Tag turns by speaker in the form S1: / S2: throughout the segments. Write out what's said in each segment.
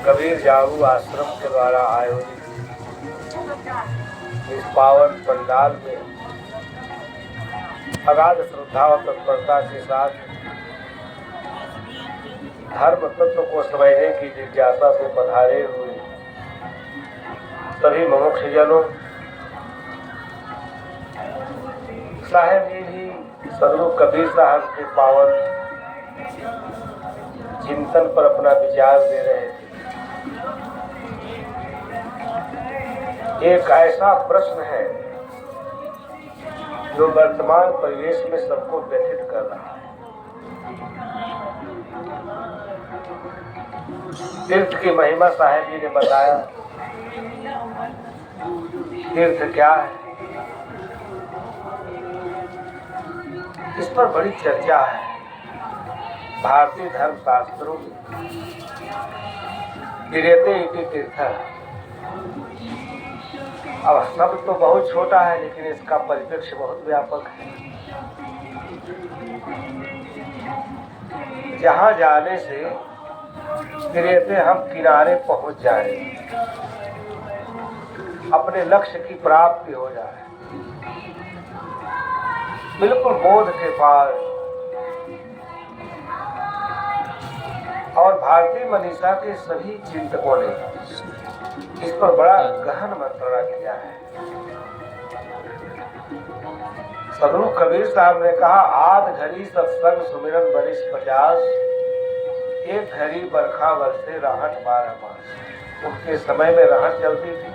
S1: कबीर जाऊ आश्रम के द्वारा आयोजित इस पावन पंडाल में अगाध श्रद्धा और तत्परता के साथ धर्म तत्व को समझने की जिज्ञासा से पधारे हुए सभी मुमुक्षुजनों, साहेब जी भी सदगुरु कबीर साहब के पावन चिंतन पर अपना विचार दे रहे थे। एक ऐसा प्रश्न है जो वर्तमान परिवेश में सबको व्यथित कर रहा है। तीर्थ की महिमा साहेब जी ने बताया। तीर्थ क्या है, इस पर बड़ी चर्चा है भारतीय धर्म शास्त्रों में। गिरेते इति तीर्थ। अब शब्द तो बहुत छोटा है, लेकिन इसका परिप्रेक्ष्य बहुत व्यापक है। जहाँ जाने से गिरेते हम किनारे पहुंच जाए, अपने लक्ष्य की प्राप्ति हो जाए, बिल्कुल बोध के पार। और भारतीय मनीषा के सभी चिंतकों ने इस पर बड़ा गहन मंत्रणा किया है। सदगुरु कबीर साहब ने कहा, आध घड़ी सत्संग सुमिरन बरिस 50, एक घड़ी बरखा बरसे राहत 12 मास। उनके समय में राहत चलती थी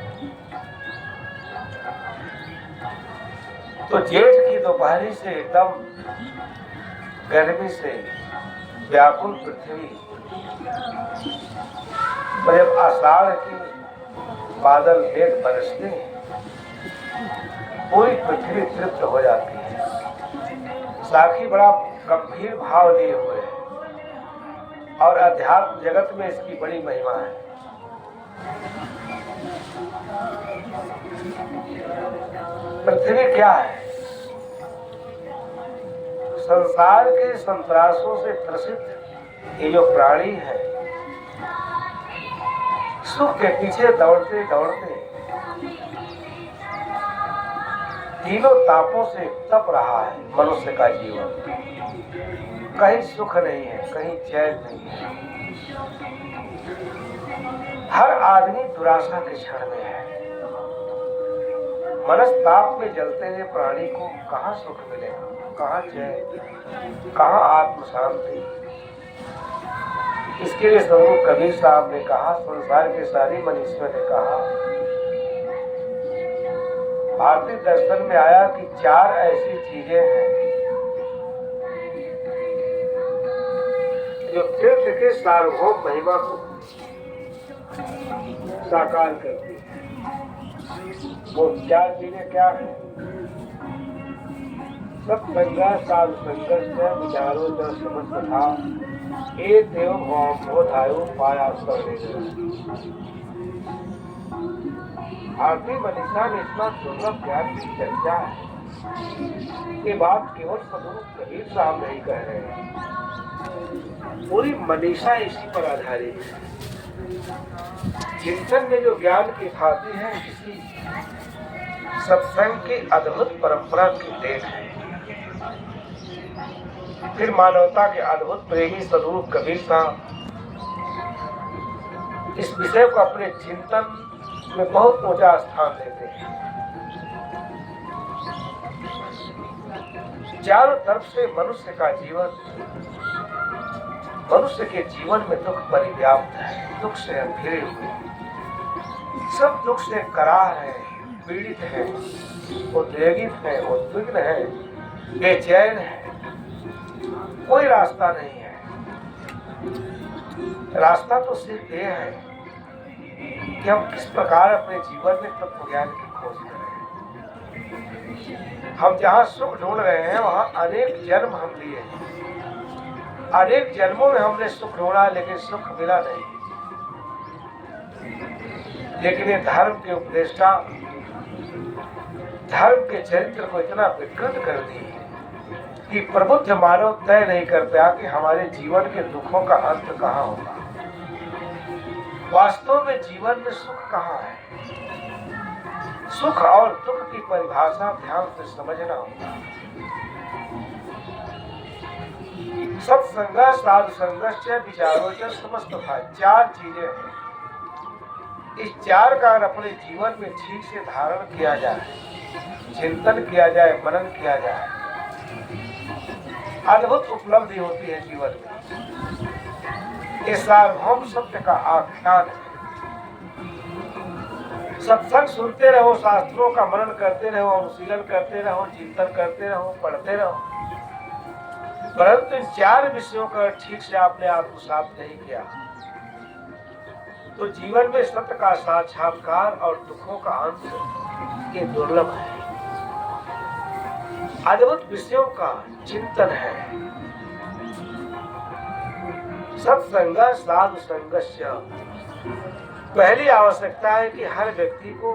S1: तो जेठ की दोपहरी से एकदम गर्मी से व्याकुल पृथ्वी, जब आषाढ़ की बादल मेघ बरसते हैं, पूरी पृथ्वी तृप्त हो जाती है। साखी बड़ा गंभीर भाव लिए हुए है और अध्यात्म जगत में इसकी बड़ी महिमा है। पृथ्वी क्या है? संसार के संतरासों से त्रसित ये जो प्राणी है, सुख के पीछे दौड़ते दौड़ते तीनों तापों से तप रहा है मनुष्य का जीवन। कहीं सुख नहीं है, कहीं चैन नहीं है। हर आदमी दुराशा के क्षण में है। मनस्ताप में जलते हुए प्राणी को कहाँ सुख मिलेगा, कहाँ चैन, कहाँ आत्म शांति। इसके लिए सदगुरु कबीर साहब ने कहा, संसार के सारी मनीषियों ने कहा, भारतीय दर्शन में आया कि 4 ऐसी चीजें हैं जो तीर्थ के सार्वभौम महिमा को साकार करती है। वो 4 चीजें क्या है? सत्संगा साधु संघर्ष विचारो जन समस्त था, ए देव बोधायो पाया सर्वे। भारतीय मनीषा में इतना दुर्लभ ज्ञान की चर्चा है। ये बात केवल सदगुरु कबीर साहब नहीं कह रहे हैं, पूरी मनीषा इसी पर आधारित है। चिंतन में जो ज्ञान की खाती है, इसी सत्संग की अद्भुत परंपरा की देन है। फिर मानवता के अद्भुत प्रेमी सदगुरु कबीर साहब इस विषय को अपने चिंतन में बहुत ऊंचा स्थान देते हैं। चारों तरफ से मनुष्य का जीवन, मनुष्य के जीवन में दुख परिव्याप्त है, दुख से घिरे हुए, सब दुख से कराह है, पीड़ित है, उद्वेगित है, उद्विग्न है, बेचैन है। कोई रास्ता नहीं है। रास्ता तो सिर्फ ये है कि हम किस प्रकार अपने जीवन में तत्व ज्ञान की खोज करें। हम जहाँ सुख ढूंढ रहे हैं, वहाँ अनेक जन्म हम लिए हैं। अनेक जन्मों में हमने सुख ढूंढा, लेकिन सुख मिला नहीं। लेकिन ये धर्म के उपदेष्टा धर्म के चरित्र को इतना विकृत कर दिए कि प्रबुद्ध मानव तय नहीं कर पाया कि हमारे जीवन के दुखों का अंत कहाँ होगा। वास्तव में जीवन में सुख कहाँ है? सुख और दुख की परिभाषा ध्यान से समझना होगा। सत्संग साधु संगश्च विचारोच समस्त था, चार चीजें हैं। इस चार का अपने जीवन में ठीक से धारण किया जाए, चिंतन किया जाए, मनन किया जाए, अद्भुत उपलब्धि होती है जीवन में। ये सार्वभौम सत्य का आख्यान है। सत्संग सुनते रहो, शास्त्रों का मनन करते रहो, अनुशीलन करते रहो, चिंतन करते रहो, पढ़ते रहो, परंतु इन चार विषयों का ठीक से आपने आत्मसात नहीं किया तो जीवन में सत्य का साक्षात्कार और दुखों का अंत ये दुर्लभ है। अद्भुत विषयों का चिंतन है। सत्संग साधु संगस्य, पहली आवश्यकता है कि हर व्यक्ति को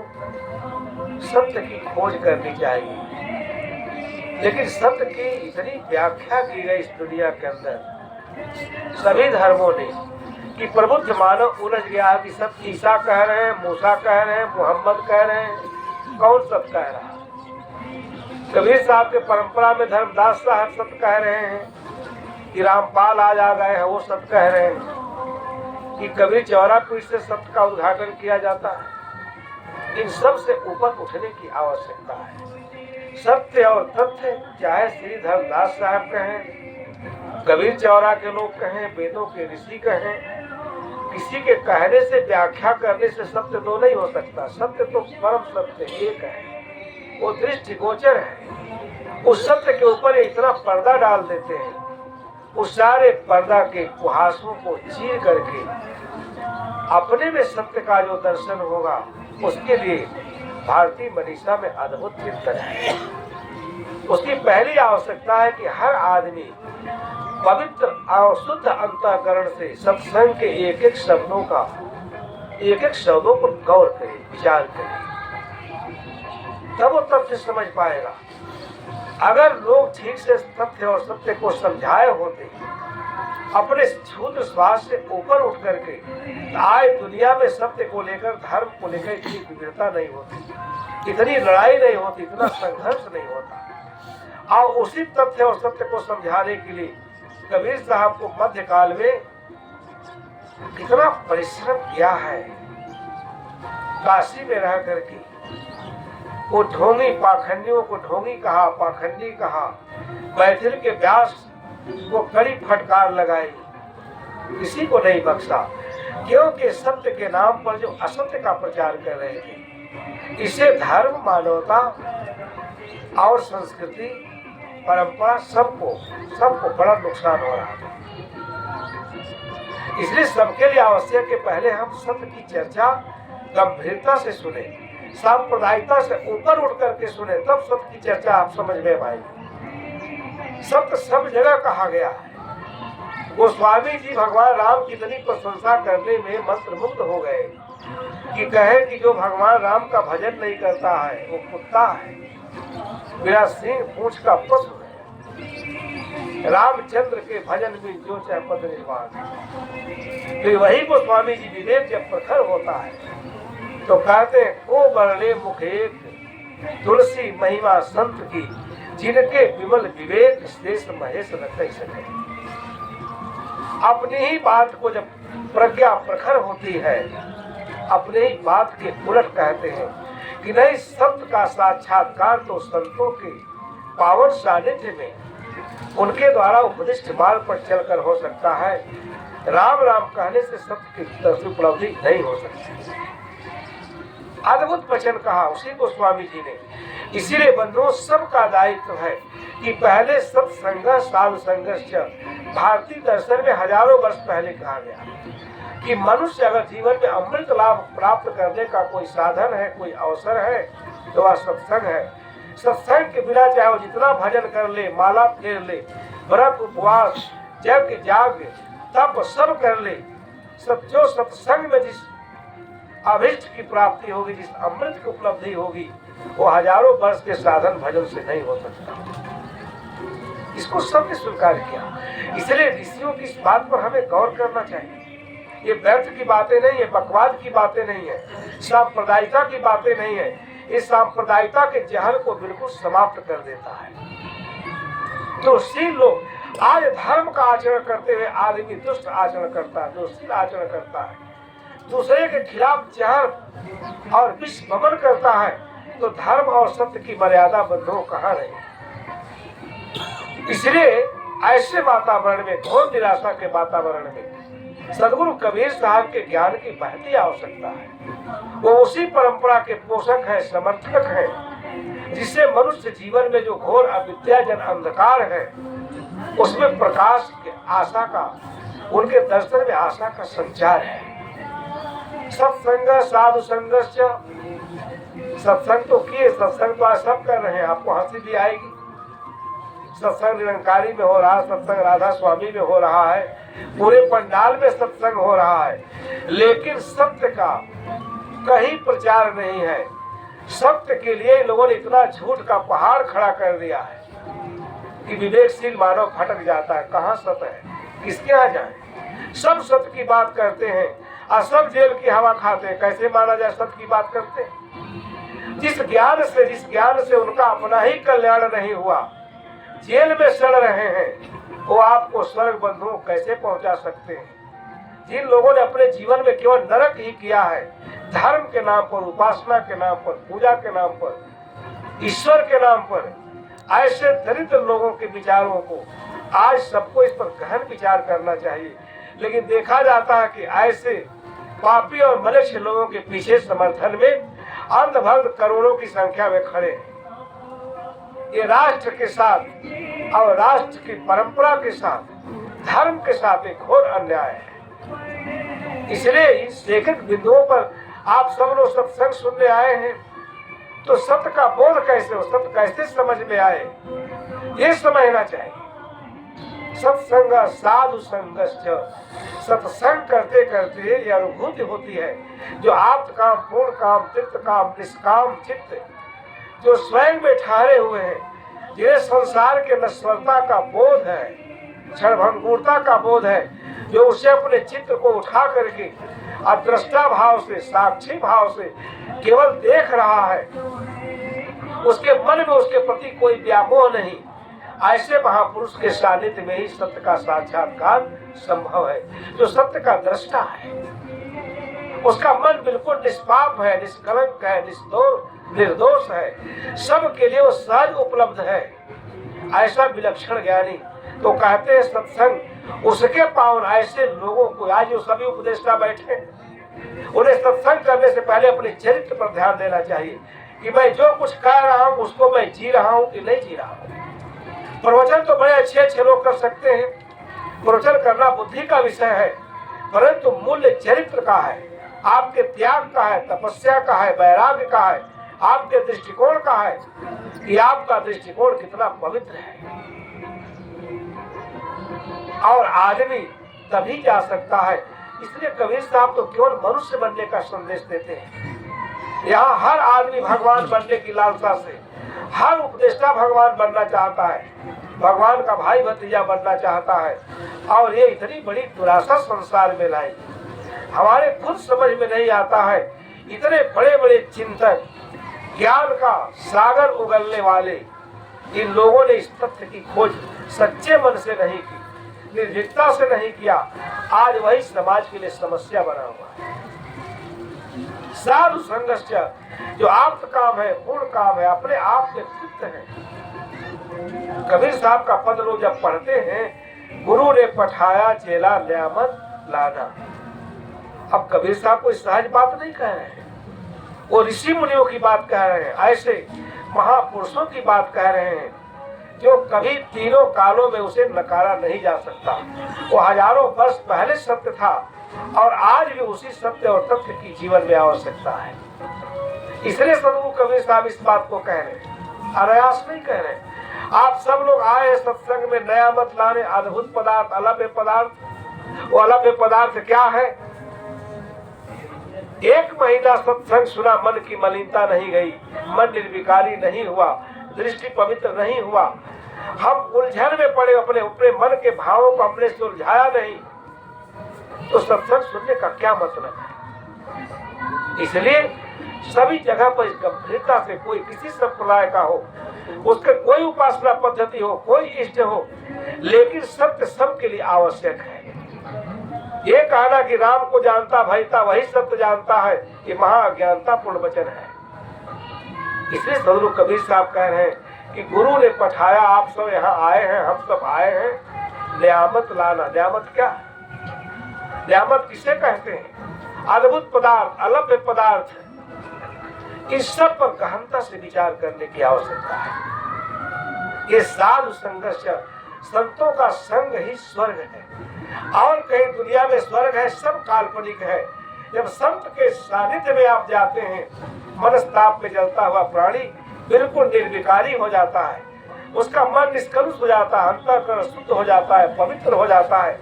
S1: सत्य की खोज करनी चाहिए। लेकिन सत्य की इतनी व्याख्या की गई इस दुनिया के अंदर सभी धर्मों ने कि प्रबुद्ध मानव उलझ गया कि सब ईसा कह रहे हैं, मूसा कह रहे हैं, मोहम्मद कह रहे हैं, कौन सब कह रहा है। कबीर साहब के परंपरा में धर्मदास साहब सत्य कह रहे हैं कि रामपाल आज आ गए हैं, वो सत्य कह रहे हैं कि कबीर चौरा पीठ से सत्य का उद्घाटन किया जाता है। इन सब से ऊपर उठने की आवश्यकता है। सत्य और तथ्य चाहे श्री धर्मदास साहब कहें, कबीर चौरा के लोग कहें, वेदों के ऋषि कहें, किसी के कहने से व्याख्या करने से सत्य दो नहीं हो सकता। सत्य तो परम सत्य एक है, वो दृष्टिगोचर है। उस सत्य के ऊपर इतना पर्दा डाल देते हैं, उस सारे पर्दा के कुहासों को चीर करके अपने में सत्य का जो दर्शन होगा उसके लिए भारतीय मनीषा में अद्भुत चिंतन है। उसकी पहली आवश्यकता है कि हर आदमी पवित्र और शुद्ध अंतःकरण से सत्संग के एक एक शब्दों पर गौर करे, विचार करे, तब वो तथ्य समझ पाएगा। अगर लोग ठीक से तथ्य और सत्य को समझाए होते, अपने क्षुद्र स्वार्थ से ऊपर उठ करके, आज दुनिया में सत्य को लेकर, धर्म को लेकर इतनी विविधता नहीं होती, इतनी लड़ाई नहीं होती, इतना संघर्ष नहीं होता। और उसी तथ्य और सत्य को समझाने के लिए कबीर साहब को मध्यकाल में कितना परिश्रम किया है। काशी में रह करके वो ढोंगी पाखंडियों को ढोंगी कहा, पाखंडी कहा, मैथिल के व्यास को कड़ी फटकार लगाई, किसी को नहीं बख्शा, क्योंकि सत्य के नाम पर जो असत्य का प्रचार कर रहे थे, इसे धर्म, मानवता और संस्कृति, परंपरा सबको बड़ा नुकसान हो रहा था। इसलिए सबके लिए आवश्यक है पहले हम सत्य की चर्चा गंभीरता से सुने, सांप्रदायिकता से ऊपर उठ करके सुने, तब सत्य की चर्चा आप समझ में आएगी। सत्य सब जगह कहा गया है। गोस्वामी जी भगवान राम की इतनी प्रशंसा करने में मंत्रमुग्ध हो गए कि कहे कि जो भगवान राम का भजन नहीं करता है वो कुत्ता है, मेरा सिंह पूंछ का पशु है। रामचंद्र के भजन में जो चाहे पद निर्वाण। फिर वही गोस्वामी जी विवेक जब प्रखर होता है तो कहते हैं को बरले मुख एक, तुलसी महिमा संत की, जिनके विमल विवेक शेष महेश न कह सके। अपनी ही बात को जब प्रज्ञा प्रखर होती है, अपने ही बात के उलट कहते हैं कि नहीं, सत्य का साक्षात्कार तो संतों के पावन सानिध्य में उनके द्वारा उपदिष्ट मार्ग पर चलकर हो सकता है। राम राम कहने से सत्य की उपलब्धि नहीं हो सकती। अद्भुत वचन कहा उसी गोस्वामी जी ने। इसीलिए बंधुओं, सबका दायित्व है कि पहले सत्संग साधु संघर्ष, भारतीय दर्शन में हजारों वर्ष पहले कहा गया कि मनुष्य अगर जीवन में अमृत लाभ प्राप्त करने का कोई साधन है, कोई अवसर है, तो वह सत्संग है। सत्संग के बिना चाहे वो जितना भजन कर ले, माला फेर ले, व्रत उपवास यज्ञ जाग तप सब कर ले, सब जो सत्संग में जिस अभिष्ट की प्राप्ति होगी, जिस अमृत की उपलब्धि होगी, वो हजारों वर्ष के साधन भजन से नहीं हो सकता। इसको सबने स्वीकार किया। इसलिए ऋषियों की इस बात पर हमें गौर करना चाहिए। ये व्यर्थ की बातें नहीं है, बकवाद की बातें नहीं है, सांप्रदायिकता की बातें नहीं है। इस सांप्रदायिकता के जहर को बिल्कुल समाप्त कर देता है। तो शील लोग आज धर्म का आचरण करते हुए आदमी दुष्ट आचरण करता है, दुष्ट आचरण करता है, दूसरे के खिलाफ जहर और विष भमन करता है, तो धर्म और सत्य की मर्यादा बंधुओं कहाँ रही। इसलिए ऐसे वातावरण में, घोर निराशा के वातावरण में सदगुरु कबीर साहब के ज्ञान की बहती आवश्यकता है। वो उसी परंपरा के पोषक है, समर्थक है, जिससे मनुष्य जीवन में जो घोर अविद्याजन अंधकार है उसमें प्रकाश के आशा का, उनके दर्शन में आशा का संचार है। सत्संग साधु संघर्ष, सत्संग तो किए, सत्संग तो आज सब कर रहे हैं, आपको हंसी भी आएगी। सत्संग निरंकारी में हो रहा है, सत्संग राधा स्वामी में हो रहा है, पूरे पंडाल में सत्संग हो रहा है, लेकिन सत्य का कहीं प्रचार नहीं है। सत्य के लिए लोगों ने इतना झूठ का पहाड़ खड़ा कर दिया है कि विवेकशील मानव भटक जाता है। कहाँ सत्य है, किसके यहाँ जाए। सब सत्य की बात करते हैं और सब जेल की हवा खाते हैं। कैसे माना जाए सत्य की बात करते हैं? जिस ज्ञान से उनका अपना ही कल्याण नहीं हुआ, जेल में सड़ रहे हैं, वो आपको स्वर्ग बंधुओं कैसे पहुंचा सकते हैं? जिन लोगों ने अपने जीवन में केवल नरक ही किया है, धर्म के नाम पर, उपासना के नाम पर, पूजा के नाम पर, ईश्वर के नाम पर, ऐसे दरिद्र लोगों के विचारों को आज सबको इस पर गहन विचार करना चाहिए। लेकिन देखा जाता है कि ऐसे पापी और मनुष्य लोगों के पीछे समर्थन में अंधभक्त करोड़ों की संख्या में खड़े हैं। ये राष्ट्र के साथ और राष्ट्र की परंपरा के साथ, धर्म के साथ एक घोर अन्याय है। इसलिए इस लेखक बिंदुओं पर आप सब लोग सत्संग सुनने आए हैं, तो सत्य का बोध कैसे हो, सत्य कैसे समझ में आए, ये समझना चाहिए। सत्संग साधु संघर्ष, सत्संग करते करते ये अनुभूति होती है, जो आप्त काम, पूर्ण काम, तीर्थ काम, निष्काम चित्त, जो स्वयं में ठहरे हुए हैं, जिन्हें संसार के नश्वरता का बोध है, क्षणभंगुरता का बोध है, जो उसे अपने चित्त को उठा करके अदृष्टा भाव से, साक्षी भाव से केवल देख रहा है, उसके मन में उसके प्रति कोई व्यामोह नहीं, ऐसे महापुरुष के सानिध्य में ही सत्य का साक्षात्कार संभव है। जो सत्य का दृष्टा है, उसका मन बिल्कुल निष्पाप है, निष्कलंक है, निर्दोष है, सबके लिए वो सहज उपलब्ध है। ऐसा विलक्षण ज्ञानी तो कहते हैं सत्संग उसके पावन ऐसे लोगों को, आज जो सभी उपदेष्टा बैठे, उन्हें सत्संग करने से पहले अपने चरित्र पर ध्यान देना चाहिए कि मैं जो कुछ कह रहा हूँ उसको मैं जी रहा हूँ कि नहीं जी रहा हूँ। प्रवचन तो बड़े अच्छे अच्छे लोग कर सकते हैं, प्रवचन करना बुद्धि का विषय है, परंतु मूल्य चरित्र का है, आपके त्याग का है, तपस्या का है, वैराग्य का है, आपके दृष्टिकोण का है कि आपका दृष्टिकोण कितना पवित्र है। और आदमी तभी जा सकता है। इसलिए कबीर साहब तो केवल मनुष्य बनने का संदेश देते हैं। यहाँ हर आदमी भगवान बनने की लालसा से, हर उपदेष्टा भगवान बनना चाहता है, भगवान का भाई भतीजा बनना चाहता है, और ये इतनी बड़ी दुराशा संसार में लाई। हमारे खुद समझ में नहीं आता है, इतने बड़े बड़े चिंतक, ज्ञान का सागर उगलने वाले इन लोगों ने इस तथ्य की खोज सच्चे मन से नहीं की, निर्भीकता से नहीं किया। आज वही समाज के लिए समस्या बना हुआ है। साधु संघर्ष जो आप्त काम है, पूर्ण काम है, अपने आप में तृप्त है। कबीर साहब का पद लोग जब पढ़ते हैं, गुरु ने पठाया चेला न्यामत लाना। अब कबीर साहब कोई सहज बात नहीं कह रहे हैं, वो ऋषि मुनियों की बात कह रहे हैं, ऐसे महापुरुषों की बात कह रहे हैं जो कभी तीनों कालों में उसे नकारा नहीं जा सकता। वो हजारों वर्ष पहले सत्य था और आज भी उसी सत्य और तथ्य की जीवन में आवश्यकता है। इसलिए सदगुरु कबीर साहब इस बात को कह रहे हैं, अनायास नहीं कह रहे। आप सब लोग आए हैं सत्संग में नया मत लाने, अद्भुत पदार्थ, अलभ्य पदार्थ। वो अलभ्य पदार्थ क्या है? एक महीना सत्संग सुना, मन की मलिनता नहीं गई, मन निर्विकारी नहीं हुआ, दृष्टि पवित्र नहीं हुआ, हम उलझन में पड़े, अपने मन के भावों को अपने से उलझाया नहीं, तो सत्संग सुनने का क्या मतलब है। इसलिए सभी जगह पर इस गंभीरता से, कोई किसी संप्रदाय का हो, उसके कोई उपासना पद्धति हो, कोई इष्ट हो, लेकिन सत्य सबके लिए आवश्यक है। ये कहना कि राम को जानता भयता वही सत्य जानता है, ये महाअज्ञानता पूर्ण वचन है। इसलिए सदगुरु कबीर साहब कह रहे हैं कि गुरु ने पठाया, आप सब यहाँ आए हैं, हम सब आए हैं, नियामत लाना। नियामत क्या? नियामत किसे कहते हैं? अद्भुत पदार्थ, अलभ्य पदार्थ, इस सब पर गहनता से विचार करने की आवश्यकता है। ये साधु संघर्ष, संतों का संग ही स्वर्ग है, और कहीं दुनिया में स्वर्ग है, सब काल्पनिक है। जब संत के सानिध्य में आप जाते हैं, मनस्ताप में जलता हुआ प्राणी बिल्कुल निर्विकारी हो जाता है, उसका मन निष्कलुष हो जाता है, अंतःकरण शुद्ध हो जाता है, पवित्र हो जाता है।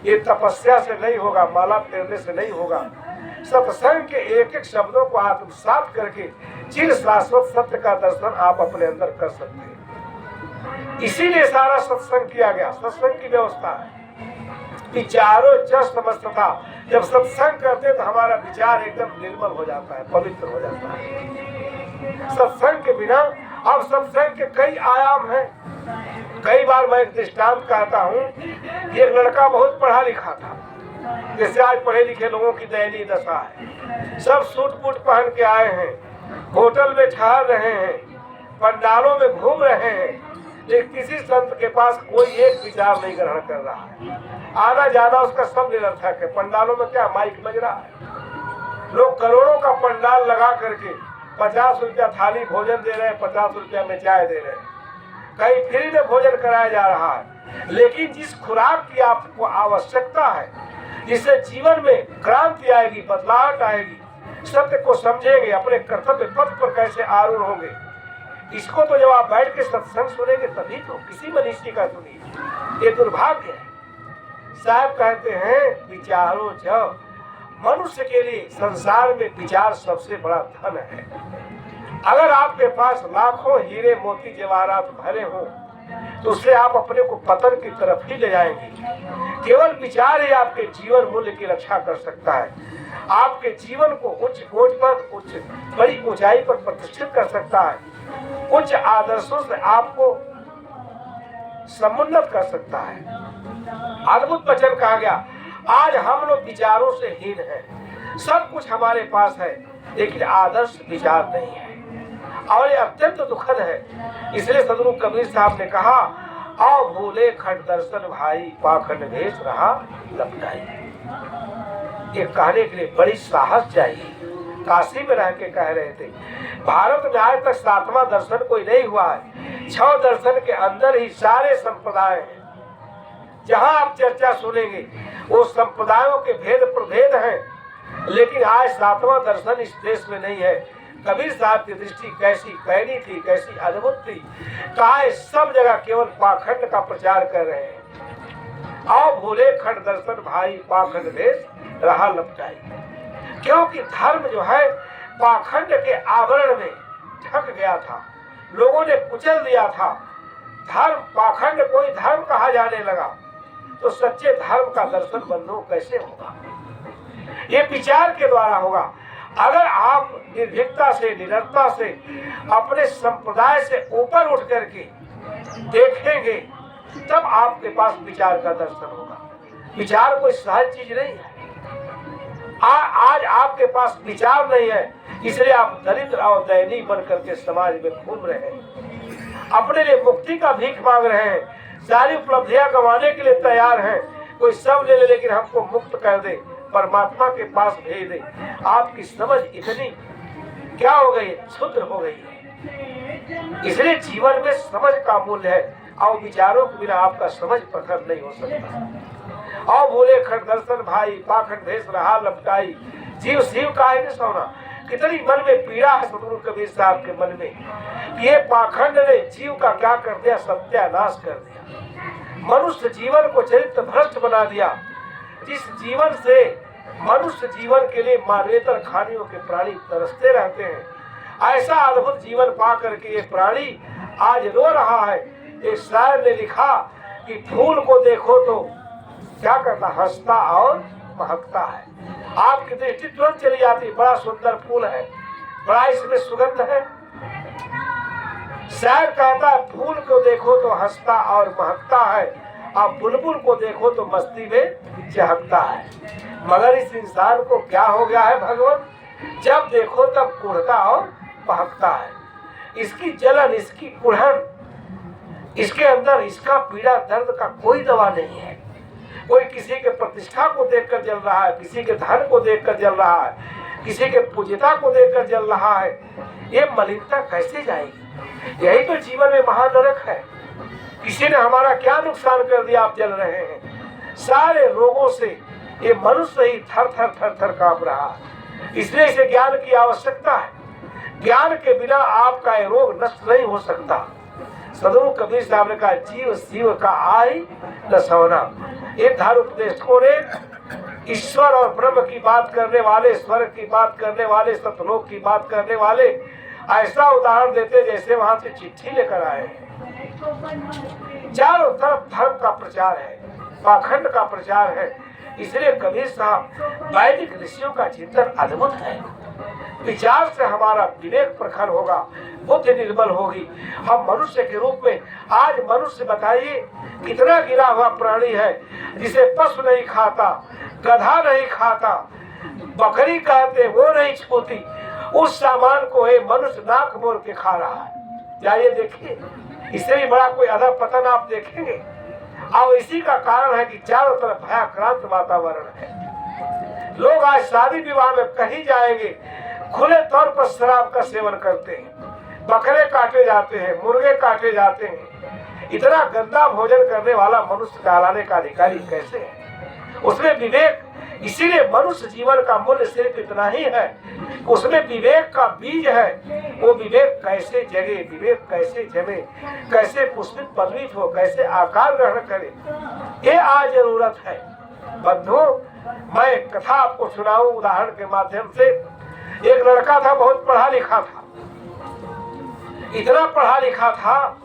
S1: ये तपस्या से नहीं होगा, माला फेरने से नहीं होगा, सत्संग के एक एक शब्दों को आत्मसात करके चिर शाश्वत सत्य का दर्शन आप अपने अंदर कर सकते हैं। इसीलिए सारा सत्संग किया गया, सत्संग की व्यवस्था है। विचारो च समस्तता, जब सत्संग करते तो हमारा विचार एकदम निर्मल हो जाता है, पवित्र हो जाता है। सत्संग के बिना, अब सत्संग के कई आयाम हैं। कई बार मैं एक दृष्टांत कहता हूँ, एक लड़का बहुत पढ़ा लिखा था, जैसे आज पढ़े लिखे लोगों की दयनीय दशा है। सब सूट बूट पहन के आए हैं, होटल में ठहर रहे हैं, पंडालों में घूम रहे हैं, लेकिन किसी संत के पास कोई एक विचार नहीं ग्रहण कर रहा है। आना जाना उसका सब निरर्थक है। पंडालों में क्या माइक बज रहा है, लोग करोड़ों का पंडाल लगा करके 50 रुपया थाली भोजन दे रहे हैं, 50 रुपया में चाय दे रहे हैं, कहीं फ्री में भोजन कराया जा रहा है। लेकिन जिस खुराक की आपको आवश्यकता है, जिससे जीवन में क्रांति आएगी, बदलाव आएगी, सत्य को समझेंगे, अपने कर्तव्य पथ पर कैसे आरूढ़ होंगे, इसको तो जब आप बैठ के सत्संग सुनेंगे तभी तो, किसी मनीषी का सुनिए। ये दुर्भाग्य है। साहब कहते हैं विचारो जब, मनुष्य के लिए संसार में विचार सबसे बड़ा धन है। अगर आपके पास लाखों हीरे मोती जवाहरात भरे हो तो उससे आप अपने को पतन की तरफ ही ले जाएंगे। केवल विचार ही आपके जीवन मूल्य की रक्षा कर सकता है, आपके जीवन को उच्च कोट पर, बड़ी ऊंचाई पर प्रतिष्ठित कर सकता है, उच्च आदर्शों से आपको समुन्नत कर सकता है। अद्भुत वचन कहा गया, आज हम लोग विचारों से हीन हैं। सब कुछ हमारे पास है लेकिन आदर्श विचार नहीं है, और ये अत्यंत दुखद है। इसलिए सदगुरु कबीर साहब ने कहा, आओ भूले खट दर्शन भाई, पाखंड भेष रहा लपटाई। ये कहने के लिए बड़ी साहस चाहिए। काशी में रह के कह रहे थे, भारत में आज तक 7वां दर्शन कोई नहीं हुआ है। 6 दर्शन के अंदर ही सारे संप्रदाय हैं। जहां आप चर्चा सुनेंगे वो संप्रदायों के भेद प्रभेद हैं, लेकिन आज 7वां दर्शन इस देश में नहीं है। कबीर साहब की दृष्टि कैसी पैनी थी, कैसी अद्भुत थी। कहा सब जगह केवल पाखंड का प्रचार कर रहे हैं। आओ भूले खंड दर्शन भाई, पाखंड भेष रहा लपटाई। क्योंकि धर्म जो है पाखंड के आवरण में ढक गया था, लोगों ने कुचल दिया था। धर्म पाखंड कोई धर्म कहा जाने लगा तो सच्चे धर्म का दर्शन बंधु कैसे होगा? ये विचार के द्वारा होगा। अगर आप निर्भीकता से, निडरता से, अपने संप्रदाय से ऊपर उठ करके देखेंगे तब आपके पास विचार का दर्शन होगा। विचार कोई सहज चीज नहीं है। आज आपके पास विचार नहीं है, इसलिए आप दरिद्र और दयनीय बन करके समाज में घूम रहे हैं, अपने लिए मुक्ति का भीख मांग रहे हैं, सारी उपलब्धियां गंवाने के लिए तैयार हैं। कोई सब ले ले लेकिन हमको मुक्त कर दे, परमात्मा के पास भेज दे। आपकी समझ इतनी क्या हो गई, क्षुद्र हो गई है। इसलिए जीवन में समझ का मूल्य है, और विचारों के बिना आपका समझ प्रखर नहीं हो सकता। और बोले खट दर्शन भाई, पाखंड भेष रहा लपटाई। जीव शिव काहे ने सोना। कितनी मन में पीड़ा है सदगुरु कबीर साहब के मन में। ये पाखंड ने जीव का क्या कर दिया, सत्यानाश कर दिया। मनुष्य जीवन को चरित्र भ्रष्ट बना दिया। जिस जीवन से मनुष्य जीवन के लिए मानवेतर खानियों के प्राणी तरसते रहते हैं, ऐसा अद्भुत जीवन पा करके ये प्राणी आज रो रहा है। एक शायर ने लिखा कि फूल को देखो तो क्या करता, हंसता और महकता है। आपकी दृष्टि तुरंत चली जाती, बड़ा सुंदर फूल है, बड़ा इसमें सुगंध है। शायर कहता है फूल को देखो तो हंसता और महकता है, अब बुलबुल को देखो तो मस्ती में चहकता है। मगर इस इंसान को क्या हो गया है भगवान, जब देखो तब कुढ़ता और महकता है। इसकी जलन, इसकी कुढ़न, इसके अंदर इसका पीड़ा दर्द का कोई दवा नहीं है। कोई किसी के प्रतिष्ठा को देखकर जल रहा है, किसी के धन को देखकर जल रहा है, किसी के पूज्यता को देखकर जल रहा है। ये मलिनता कैसे जाएगी? यही तो जीवन में महानरक है। किसी ने हमारा क्या नुकसान कर दिया, आप जल रहे हैं। सारे रोगों से ये मनुष्य ही थर थर थर थर कांप रहा है। इसलिए इसे ज्ञान की आवश्यकता है। ज्ञान के बिना आपका ये रोग नष्ट नहीं हो सकता। सदगुरु कबीर साहब ने कहा, जीव शिव का आई न सोना। ये धर्म उपदेशकों ने ईश्वर और ब्रह्म की बात करने वाले, स्वर्ग की बात करने वाले, सतलोक की बात करने वाले ऐसा उदाहरण देते जैसे वहां से चिट्ठी लेकर आए हैं। चारों तरफ धर्म का प्रचार है, पाखंड का प्रचार है। इसलिए कबीर साहब वैदिक ऋषियों का चिंतन अद्भुत है। विचार से हमारा विवेक प्रखर होगा, बुद्धि निर्मल होगी। हम मनुष्य के रूप में, आज मनुष्य बताइए कितना गिरा हुआ प्राणी है, जिसे पशु नहीं खाता, गधा नहीं खाता, बकरी कहते वो नहीं छूती, उस सामान को ये मनुष्य नाक मोड़ के खा रहा है। जाइए देखिए, इससे भी बड़ा कोई अधः पतन आप देखेंगे? और इसी का कारण है कि चारों तरफ भयाक्रांत वातावरण है। लोग आज शादी विवाह में कहीं जाएंगे, खुले तौर पर शराब का सेवन करते हैं, बकरे काटे जाते हैं, मुर्गे काटे जाते हैं। इतना गंदा भोजन करने वाला मनुष्य कहलाने का अधिकारी कैसे है? उसमें विवेक, इसीलिए मनुष्य जीवन का मूल्य सिर्फ इतना ही है, उसमें विवेक का बीज है। वो विवेक कैसे जगे, विवेक कैसे जमे, कैसे पुष्पित पल्लवित हो, कैसे आकार ग्रहण करे, ये आज जरूरत है। बंधुओं, मैं एक कथा आपको सुनाऊं उदाहरण के माध्यम से। एक लड़का था, बहुत पढ़ा लिखा था, इतना पढ़ा लिखा था,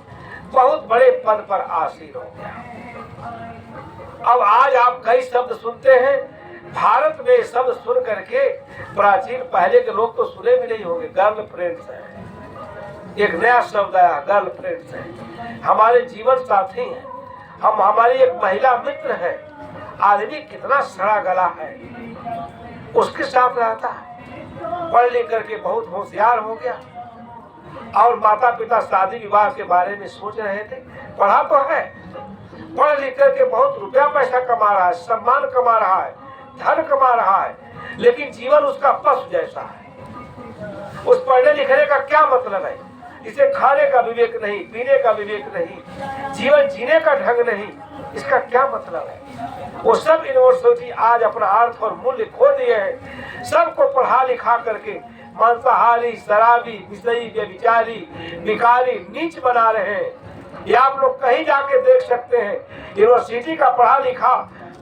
S1: बहुत बड़े पद पर आसीन हो गया। अब आज आप कई शब्द सुनते हैं, भारत में शब्द सुन करके प्राचीन पहले के लोग तो सुने भी नहीं होंगे। गर्लफ्रेंड्स है, एक नया शब्द आया, गर्लफ्रेंड्स है, हमारे जीवन साथी हैं, हम, हमारी एक महिला मित्र है। आदमी कितना सड़ा गला है, उसके साथ रहता है। पढ़ लिख करके बहुत होशियार हो गया, और माता पिता शादी विवाह के बारे में सोच रहे थे। पढ़ा तो है, पढ़ लिख करके बहुत रुपया पैसा कमा रहा है, सम्मान कमा रहा है, धन कमा रहा है, लेकिन जीवन उसका पशु जैसा है। उस पढ़ने लिखने का क्या मतलब है? इसे खाने का विवेक नहीं, पीने का विवेक नहीं, जीवन जीने का ढंग नहीं, इसका क्या मतलब है? वो सब यूनिवर्सिटी आज अपना अर्थ और मूल्य खो दिए हैं। सबको पढ़ा लिखा करके मांसाहारी, शराबी, विषयी, व्यभिचारी, भिखारी, नीच बना रहे हैं। ये आप लोग कहीं जाके देख सकते हैं। यूनिवर्सिटी का पढ़ा लिखा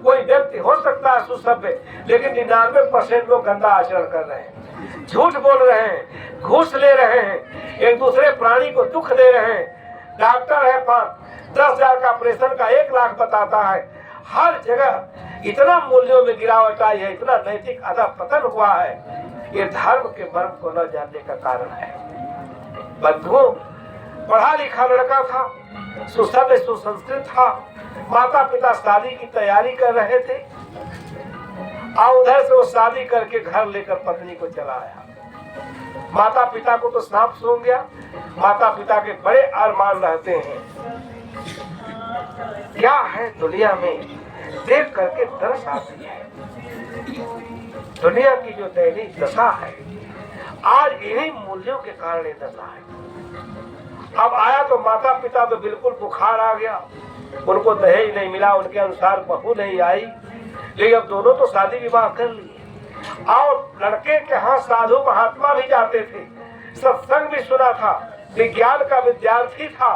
S1: कोई व्यक्ति हो सकता है सुसभ्य, लेकिन 99% लोग गंदा आचरण कर रहे हैं, झूठ बोल रहे हैं, घूस ले रहे हैं, एक दूसरे प्राणी को दुख दे रहे हैं। डॉक्टर है 5-10 का ऑपरेशन का 1 लाख बताता है। हर जगह इतना मूल्यों में गिरावट आई है, इतना नैतिक अधःपतन हुआ है। ये धर्म के मर्म को न जानने का कारण है। बंधुओं, पढ़ा लिखा लड़का था, सुसभ्य सुसंस्कृत था, माता पिता शादी की तैयारी कर रहे थे, और उधर से वो शादी करके घर लेकर पत्नी को चला आया। माता पिता को तो सांप सूंघ गया। माता पिता के बड़े अरमान रहते हैं। क्या है दुनिया में, देख करके तरस आती है। दुनिया की जो दैनिक दशा है, आज इन्हीं मूल्यों के कारण ये दशा है। अब आया तो माता पिता तो बिल्कुल बुखार आ गया, उनको दहेज नहीं मिला, उनके अनुसार बहू नहीं आई, लेकिन अब दोनों तो शादी विवाह कर लिए। और लड़के के यहाँ साधु महात्मा भी जाते थे, सत्संग भी सुना था, विज्ञान का विद्यार्थी था,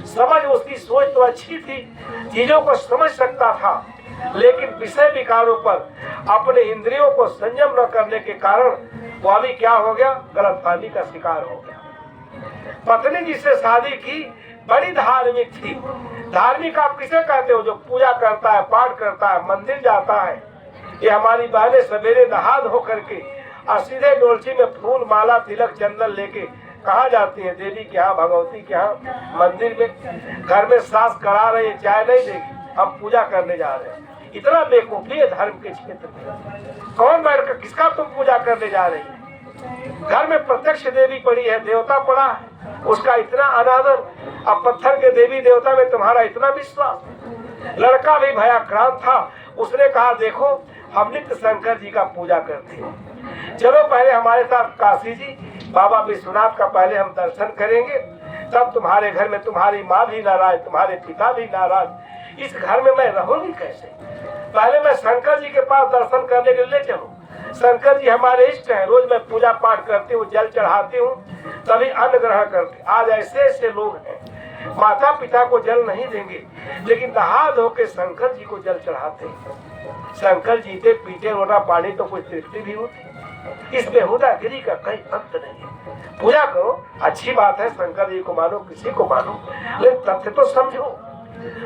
S1: समझ उसकी सोच तो अच्छी थी, चीजों को समझ सकता था, लेकिन विषय विकारों पर अपने इंद्रियों को संयम न करने के कारण वो अभी क्या हो गया, गलतफहमी का शिकार हो गया। पत्नी जिससे शादी की बड़ी धार्मिक थी। धार्मिक आप किसे कहते हो? जो पूजा करता है, पाठ करता है, मंदिर जाता है, ये हमारी बहनें सवेरे नहा धो करके और सीधे डोलची में फूल माला तिलक चंदन लेके कहाँ जाती है? देवी के यहाँ, भगवती के यहाँ, मंदिर में। घर में सास करा रही है, चाय नहीं देगी, हम पूजा करने जा रहे हैं। इतना बेवकूफी है धर्म के क्षेत्र में। कौन बैठ कर किसका तुम पूजा करने जा रही है? घर में प्रत्यक्ष देवी पड़ी है, देवता पड़ा है, उसका इतना अनादर। अब पत्थर के देवी देवता में तुम्हारा इतना विश्वास। लड़का भी भयाक्रांत था, उसने कहा देखो हम नित्य शंकर जी का पूजा करते हैं, चलो पहले हमारे साथ काशी जी बाबा विश्वनाथ का पहले हम दर्शन करेंगे, तब तुम्हारे घर में तुम्हारी माँ भी नाराज, तुम्हारे पिता भी नाराज, इस घर में मैं रहूंगी कैसे? पहले मैं शंकर जी के पास दर्शन करने के लिए चलूं। शंकर जी हमारे इष्ट हैं, रोज मैं पूजा पाठ करती हूँ, जल चढ़ाती हूँ, तभी अन्न ग्रहण करती। आज ऐसे ऐसे लोग हैं माता पिता को जल नहीं देंगे, लेकिन नहा धो के शंकर जी को जल चढ़ाते हैं। शंकर जीते पीते रोना पानी तो कोई तृप्ति भी होती। इस बेहुदागिरी का कहीं अंत नहीं है। पूजा करो, अच्छी बात है, शंकर जी को मानो, किसी को मानो, लेकिन तथ्य तो समझो।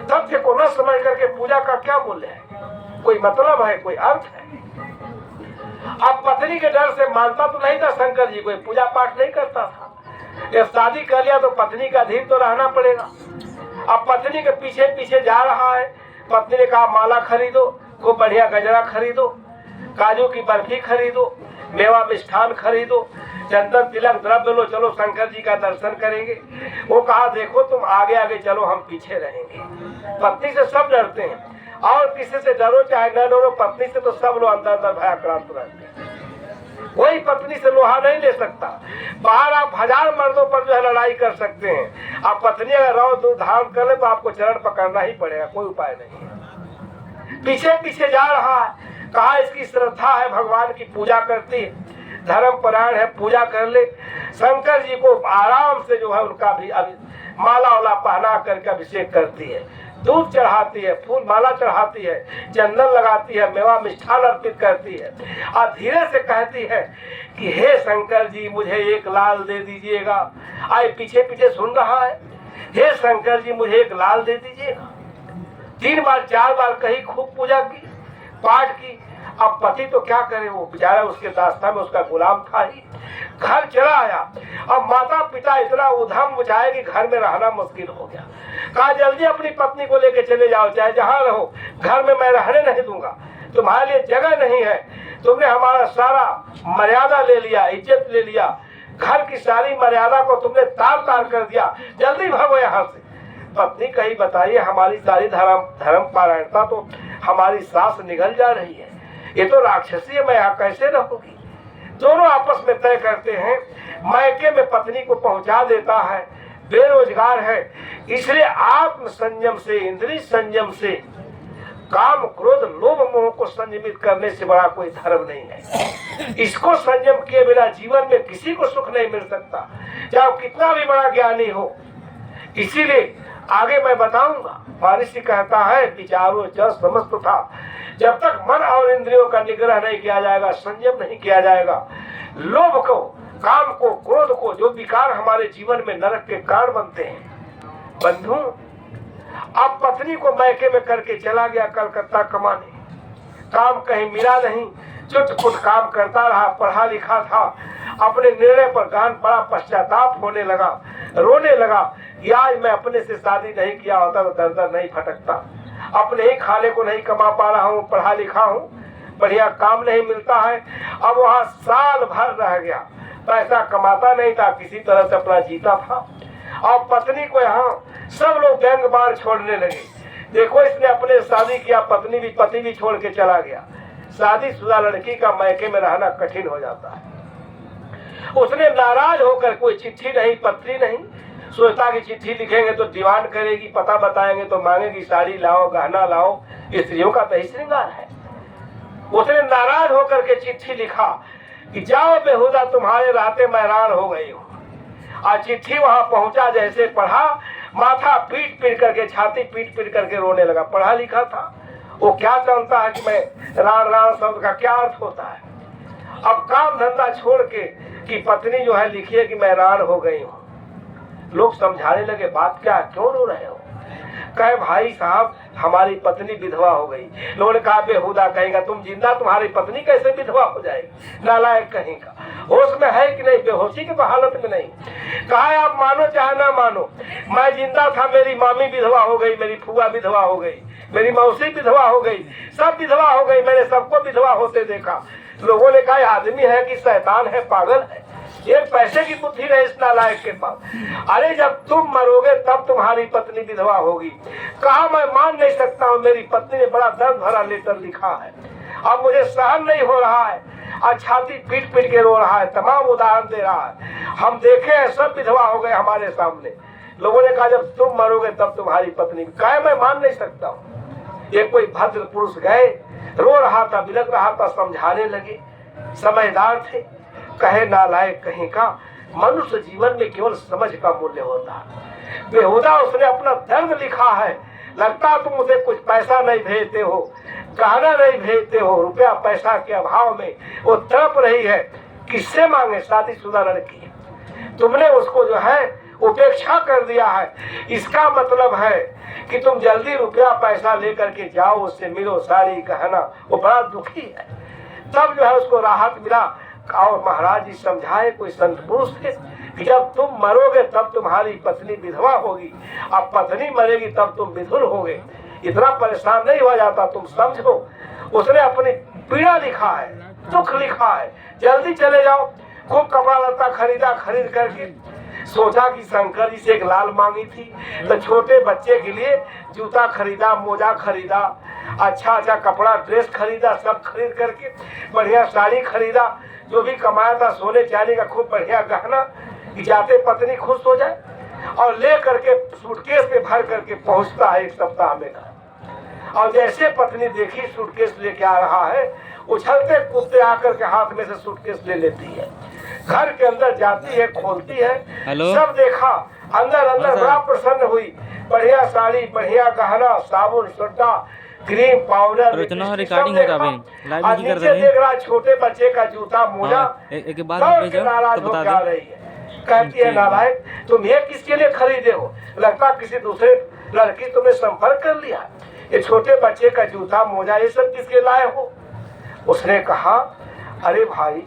S1: तथ्य को न समझ करके पूजा का क्या मूल्य है? कोई मतलब है, कोई अर्थ है? अब पत्नी के डर से मानता तो नहीं था शंकर जी को, पूजा पाठ नहीं करता था। जब शादी कर लिया तो पत्नी का अधीन तो रहना पड़ेगा। अब पत्नी के पीछे पीछे जा रहा है। पत्नी ने कहा माला खरीदो, खूब बढ़िया गजरा खरीदो, काजू की बर्फी खरीदो, मेवा मिष्ठान खरीदो, चंदन तिलक द्रव्य लो, चलो शंकर जी का दर्शन करेंगे। वो कहा देखो तुम आगे आगे चलो, हम पीछे रहेंगे। पत्नी से सब डरते हैं, और किसी से डरो चाहे न डरो, पत्नी से तो सब लोग अंदर अंदर भयाक्रांत रहते हैं। कोई पत्नी से लोहा नहीं ले सकता। बाहर आप 1000 मर्दों पर जो है लड़ाई कर सकते हैं, आप पत्नी अगर रौ दूध धारण कर ले तो आपको चरण पकड़ना ही पड़ेगा, कोई उपाय नहीं है। पीछे पीछे जा रहा है, कहा इसकी श्रद्धा है, भगवान की पूजा करती है, धर्म परायण है, पूजा कर ले। शंकर जी को आराम से जो है उनका भी माला वाला पहना करके अभिषेक करती है, दूध चढ़ाती है, फूल माला चढ़ाती है, चंदन लगाती है, मेवा मिष्ठान अर्पित करती है, और धीरे से कहती है कि हे शंकर जी मुझे एक लाल दे दीजिएगा। आए पीछे पीछे सुन रहा है, हे शंकर जी मुझे एक लाल दे दीजिएगा। 3 बार 4 बार कही, खूब पूजा की, पाठ की। अब पति तो क्या करे, वो बेचारा उसके दास्ता में उसका गुलाम था ही। घर चला आया, अब माता पिता इतना उधम बुझाए कि घर में रहना मुश्किल हो गया। कहा जल्दी अपनी पत्नी को लेके चले जाओ, चाहे जहाँ रहो, घर में मैं रहने नहीं दूंगा, तुम्हारे लिए जगह नहीं है, तुमने हमारा सारा मर्यादा ले लिया, इज्जत ले लिया, घर की सारी मर्यादा को तुमने तार तार कर दिया, जल्दी भागो यहाँ से। पत्नी कही बताइए हमारी सारी धर्म पारायणता तो हमारी सांस निगल जा रही है, ये तो राक्षसी है, मैं यहाँ कैसे रहूंगी। दोनों आपस में तय करते हैं, मायके में पत्नी को पहुंचा देता है, बेरोजगार है, इसलिए आत्म संयम से, इंद्रिय संयम से, काम क्रोध लोभ मोह को संयमित करने से बड़ा कोई धर्म नहीं है। इसको संयम किए बिना जीवन में किसी को सुख नहीं मिल सकता, चाहे कितना भी बड़ा ज्ञानी हो। इसीलिए आगे मैं बताऊंगा, महर्षि कहता है विचारो च समस्त था, जब तक मन और इंद्रियों का निग्रह नहीं किया जाएगा, संयम नहीं किया जाएगा, लोभ को, काम को, क्रोध को, जो विकार हमारे जीवन में नरक के कारण बनते हैं। बंधु अब पत्नी को मैके में करके चला गया कलकत्ता कमाने, काम कहीं मिला नहीं, चुटपुट काम करता रहा, पढ़ा लिखा था, अपने निर्णय पर गहन बड़ा पश्चाताप होने लगा, रोने लगा कि आज मैं अपने से शादी नहीं किया होता तो दर दर नहीं फटकता, अपने ही खाने को नहीं कमा पा रहा हूँ, पढ़ा लिखा हूँ, बढ़िया काम नहीं मिलता है। अब वहाँ साल भर रह गया, पैसा कमाता नहीं था, किसी तरह से अपना जीता था। और पत्नी को यहाँ सब लोग व्यंग बाण छोड़ने लगे, देखो इसने अपने शादी किया, पत्नी भी पति भी छोड़ के चला गया। शादीशुदा लड़की का मैके में रहना कठिन हो जाता है। उसने नाराज होकर, कोई चिट्ठी नहीं, पत्री नहीं, सोचता कि चिट्ठी लिखेंगे तो दीवान करेगी, पता बताएंगे तो मांगेगी साड़ी लाओ, गहना लाओ, स्त्रियों का तो ही श्रृंगार है। उसने नाराज होकर के चिट्ठी लिखा कि जाओ बेहुदा, तुम्हारे रहते मैं हैरान हो गई हूँ। और चिट्ठी वहां पहुंचा, जैसे पढ़ा, माथा पीट पीट करके, छाती पीट पीट करके रोने लगा। पढ़ा लिखा था, वो क्या जानता है कि मैं राण शब्द का क्या अर्थ होता है। अब काम धंधा छोड़ के कि पत्नी जो है लिखिए कि मैं राण हो गई हूँ। लोग समझाने लगे बात क्या, क्यों रो रहे हो। कहे भाई साहब हमारी पत्नी विधवा हो गई। लोगों ने कहा बेहुदा कहेगा, तुम जिंदा तुम्हारी पत्नी कैसे विधवा हो जाएगी, नालायक कहेगा, होश में है कि नहीं, बेहोशी की तो हालत में नहीं। कहा आप मानो चाहे ना मानो, मैं जिंदा था मेरी मामी विधवा हो गई, मेरी फुआ विधवा हो गई, मेरी मौसी विधवा हो गई, सब विधवा हो गई, मैंने सबको विधवा होते देखा। लोगों ने कहा आदमी है कि शैतान है, पागल है, एक पैसे की बुद्धि नहीं इस नालायक के पास। अरे जब तुम मरोगे तब तुम्हारी पत्नी विधवा होगी। कहा मैं मान नहीं सकता हूँ, मेरी पत्नी ने बड़ा दर्द भरा लेटर लिखा है, अब मुझे सहन नहीं हो रहा है, और छाती पीट पीट के रो रहा है, तमाम उदाहरण दे रहा है, हम देखे हैं सब विधवा हो गए हमारे सामने। लोगों ने कहा जब तुम मरोगे तब तुम्हारी पत्नी, कहे मैं मान नहीं सकता हूँ। ये कोई भद्र पुरुष गए, रो रहा था, बिलख रहा था, समझाने लगे, समझदार थे। कहे नालायक कहीं का, मनुष्य जीवन में केवल समझ का मूल्य होता है। बेहुदा उसने अपना दर्द लिखा है, लगता तुम उसे कुछ पैसा नहीं भेजते हो, गहना नहीं भेजते हो, रुपया पैसा के अभाव में वो तड़प रही है, किससे मांगे, शादीशुदा लड़की, तुमने उसको जो है उपेक्षा कर दिया है। इसका मतलब है कि तुम जल्दी रुपया पैसा लेकर के जाओ, उससे मिलो, साड़ी गहना, वो बड़ा दुखी है। तब जो है उसको राहत मिला। और महाराज जी समझाए, कोई संत पुरुष थे कि जब तुम मरोगे तब तुम्हारी पत्नी विधवा होगी, अब पत्नी मरेगी तब तुम विधुर होगे, इतना परेशान नहीं हो जाता, तुम समझो। उसने अपनी पीड़ा लिखा है, दुख लिखा है, जल्दी चले जाओ। खूब कपड़ा लत्ता खरीदा, खरीद करके सोचा कि शंकर जी से एक लाल मांगी थी तो छोटे बच्चे के लिए जूता खरीदा, मोजा खरीदा, अच्छा अच्छा कपड़ा ड्रेस खरीदा, सब खरीद करके बढ़िया साड़ी खरीदा, जो भी कमाया था सोने चांदी का खूब बढ़िया गहना, कि जाते पत्नी खुश हो जाए। और ले करके सूटकेस में भर करके पहुंचता है एक सप्ताह में घर। और जैसे पत्नी देखी सूटकेस लेके आ रहा है, उछलते कूदते आकर के हाथ में से सूटकेस ले लेती है, घर के अंदर जाती है, खोलती है, सब देखा, अंदर अंदर बड़ा प्रसन्न हुई, बढ़िया साड़ी, बढ़िया गहना, साबुन, सोडा, क्रीम, पाउडर,
S2: रिकॉर्डिंग हो रहा है, लाइव
S1: कर देख रहा छोटे बच्चे का जूता, मोजा,
S2: एक बात नाराज हो जा रही है।
S1: कहती है नालायक तुम ये किसके लिए खरीदे हो, लगता किसी दूसरे लड़की तुमने संपर्क कर लिया, ये छोटे बच्चे का जूता, मोजा, ये सब किसके लाए हो। उसने कहा अरे भाई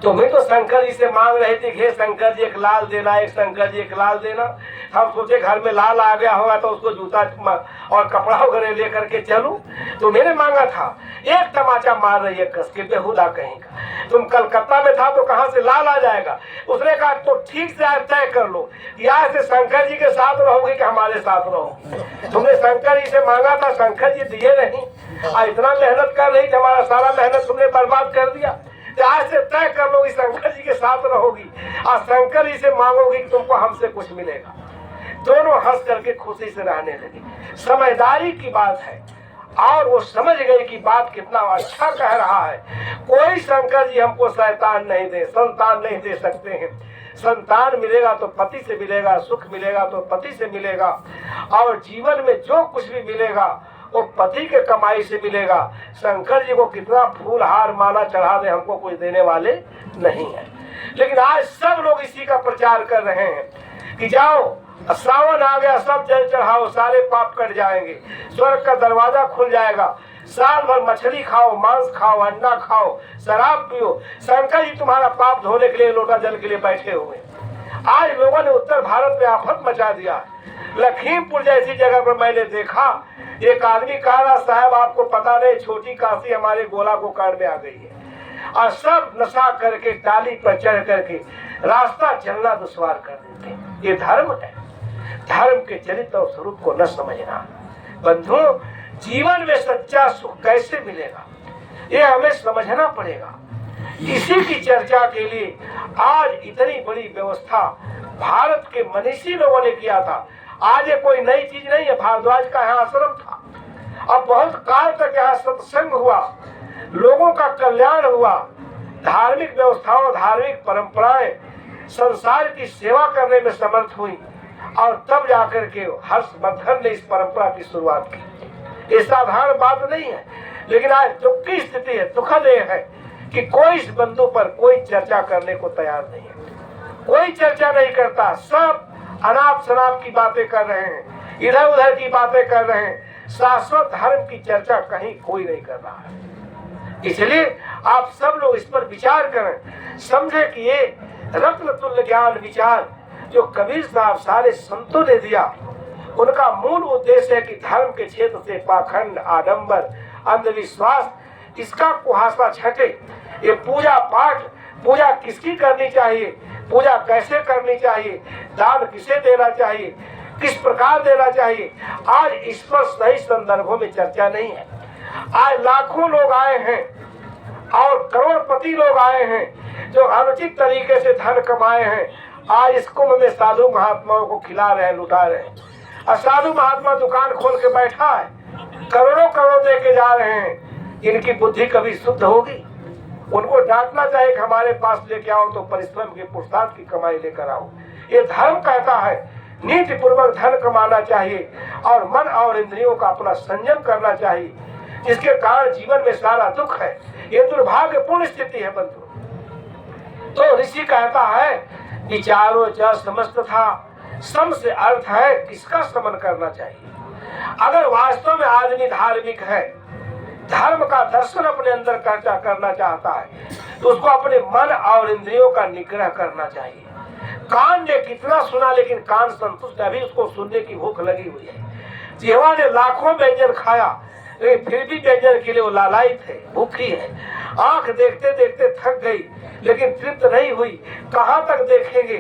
S1: तुम्हें तो शंकर जी से मांग रहे थे, हे शंकर जी एक लाल देना, एक शंकर जी एक लाल देना, हम सोचे घर में लाल आ गया होगा तो उसको जूता और कपड़ा वगैरह लेकर के चलूं, तो मैंने मांगा था। एक तमाचा मार रही है कस के, बेहुदा कहेगा, तुम कलकत्ता में था तो कहाँ से लाल आ जाएगा। उसने कहा तो ठीक से आज तय कर लो, या से शंकर जी के साथ रहोगे कि हमारे साथ रहोगे। तुमने शंकर जी से मांगा था, शंकर जी दिए नहीं, इतना मेहनत कर रही थी, हमारा सारा मेहनत तुमने बर्बाद कर दिया। आज से तय कर लो शंकर जी के साथ रहोगी और शंकर जी से मांगोगी कि तुमको हमसे कुछ मिलेगा। दोनों हंस करके खुशी से रहने लगे। समझदारी की बात है, और वो समझ गई कि बात कितना अच्छा कह रहा है। कोई शंकर जी हमको शैतान नहीं दे, संतान नहीं दे सकते हैं। संतान मिलेगा तो पति से मिलेगा, सुख मिलेगा तो पति से मिलेगा, और जीवन में जो कुछ भी मिलेगा वो पति के कमाई से मिलेगा। शंकर जी को कितना फूल हार माला चढ़ा दे, हमको कुछ देने वाले नहीं है। लेकिन आज सब लोग इसी का प्रचार कर रहे हैं कि जाओ सावन आ गया, सब जल चढ़ाओ, सारे पाप कट जाएंगे, स्वर्ग का दरवाजा खुल जाएगा, साल भर मछली खाओ, मांस खाओ, अंडा खाओ, शराब पियो, शंकर जी तुम्हारा पाप धोने के लिए लोटा जल के लिए बैठे हुए। आज लोगों ने उत्तर भारत में आफत मचा दिया। लखीमपुर जैसी जगह पर मैंने देखा, एक आदमी कह रहा साहब आपको पता नहीं छोटी काशी हमारे गोला गोकांड में आ गई है, और सब नशा करके टाली पर चढ़ करके रास्ता चलना दुश्वार कर देते। ये धर्म है, धर्म के चरित्र और स्वरूप को न समझना। बंधुओं, जीवन में सच्चा सुख कैसे मिलेगा ये हमें समझना पड़ेगा। इसी की चर्चा के लिए आज इतनी बड़ी व्यवस्था भारत के मनीषी लोगों ने किया था। आज ये कोई नई चीज नहीं है, भारद्वाज का यहाँ आश्रम था, अब बहुत काल तक यहाँ सत्संग हुआ, लोगों का कल्याण हुआ, धार्मिक व्यवस्थाओं, धार्मिक परंपराएं संसार की सेवा करने में समर्थ हुई, और तब जाकर के हर्षवर्धन ने इस परंपरा की शुरुआत की। ये साधारण बात नहीं है, लेकिन आज दुख की स्थिति है, दुखद है कि कोई इस बंधु पर कोई चर्चा करने को तैयार नहीं है, कोई चर्चा नहीं करता, सब अनाप शनाप की बातें कर रहे हैं इधर उधर की बातें कर रहे हैं, शाश्वत धर्म की चर्चा कहीं कोई नहीं कर रहा है। इसलिए आप सब लोग इस पर विचार करें, समझे कि ये रत्न तुल्य ज्ञान विचार जो कबीर साहब सारे संतों ने दिया, उनका मूल उद्देश्य है कि धर्म के क्षेत्र से पाखंड, आडंबर, अंधविश्वास इसका कुहासा छटे। ये पूजा पाठ, पूजा किसकी करनी चाहिए, पूजा कैसे करनी चाहिए, दान किसे देना चाहिए, किस प्रकार देना चाहिए, आज इस पर सही संदर्भों में चर्चा नहीं है। आज लाखों लोग आए हैं और करोड़पति लोग आए हैं जो अनुचित तरीके से धन कमाए हैं, आज इस कुंभ में साधु महात्माओं को खिला रहे हैं, लुटा रहे हैं। और साधु महात्मा दुकान खोल के बैठा है, करोड़ों करोड़ दे के जा रहे हैं। इनकी बुद्धि कभी शुद्ध होगी? उनको डांटना चाहिए कि हमारे पास लेके आओ तो परिश्रम के पुरुषार्थ की कमाई लेकर आओ। ये धर्म कहता है नीति पूर्वक धन कमाना चाहिए और मन और इंद्रियों का अपना संयम करना चाहिए, जिसके कारण जीवन में सारा दुख है। ये दुर्भाग्यपूर्ण स्थिति है बंधु। तो ऋषि कहता है विचारो च समस्त था, सम से अर्थ है किसका समन करना चाहिए। अगर वास्तव में आदमी धार्मिक है, धर्म का दर्शन अपने अंदर करना चाहता है, तो उसको अपने मन और इंद्रियों का निग्रह करना चाहिए। कान ने कितना सुना लेकिन कान संतुष्ट, अभी उसको सुनने की भूख लगी हुई है। जिह्वा ने लाखों व्यंजन खाया लेकिन फिर भी व्यंजन के लिए वो लालायित है, भूखी है। आंख देखते देखते थक गई लेकिन तृप्त नहीं हुई, कहाँ तक देखेंगे।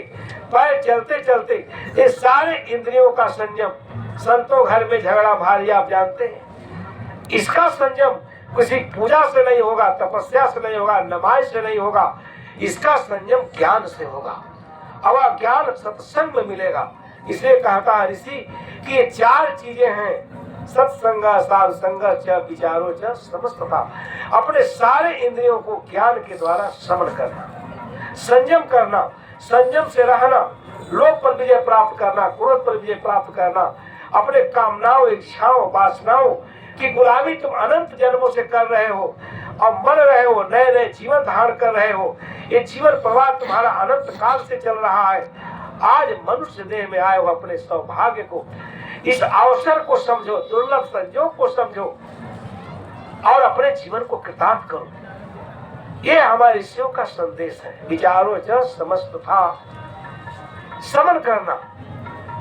S1: पैर चलते चलते, ये सारे इंद्रियों का संयम। संतों घर में झगड़ा भारी, आप जानते हैं। इसका संयम किसी पूजा से नहीं होगा, तपस्या से नहीं होगा, नमाज से नहीं होगा, इसका संयम ज्ञान से होगा। अब ज्ञान सत्संग में मिलेगा। इसलिए कहता है ऋषि कि ये चार चीजें हैं, सत्संग, साध संग, च विचारो च समस्तता। अपने सारे इंद्रियों को ज्ञान के द्वारा समन करना, संयम करना, संयम से रहना, लोभ पर विजय प्राप्त करना, क्रोध पर विजय प्राप्त करना, अपने कामनाओं, इच्छाओं, वासनाओं की गुलामी तुम अनंत जन्मों से कर रहे हो और मर रहे हो, नए नए जीवन धारण कर रहे हो। ये जीवन प्रवाह तुम्हारा अनंत काल से चल रहा है। आज मनुष्य देह में आए हो, अपने सौभाग्य को, इस अवसर को समझो, दुर्लभ संयोग को समझो और अपने जीवन को कृतार्थ करो। ये हमारे ऋषियों का संदेश है। विचारो च समस्त था, समन करना,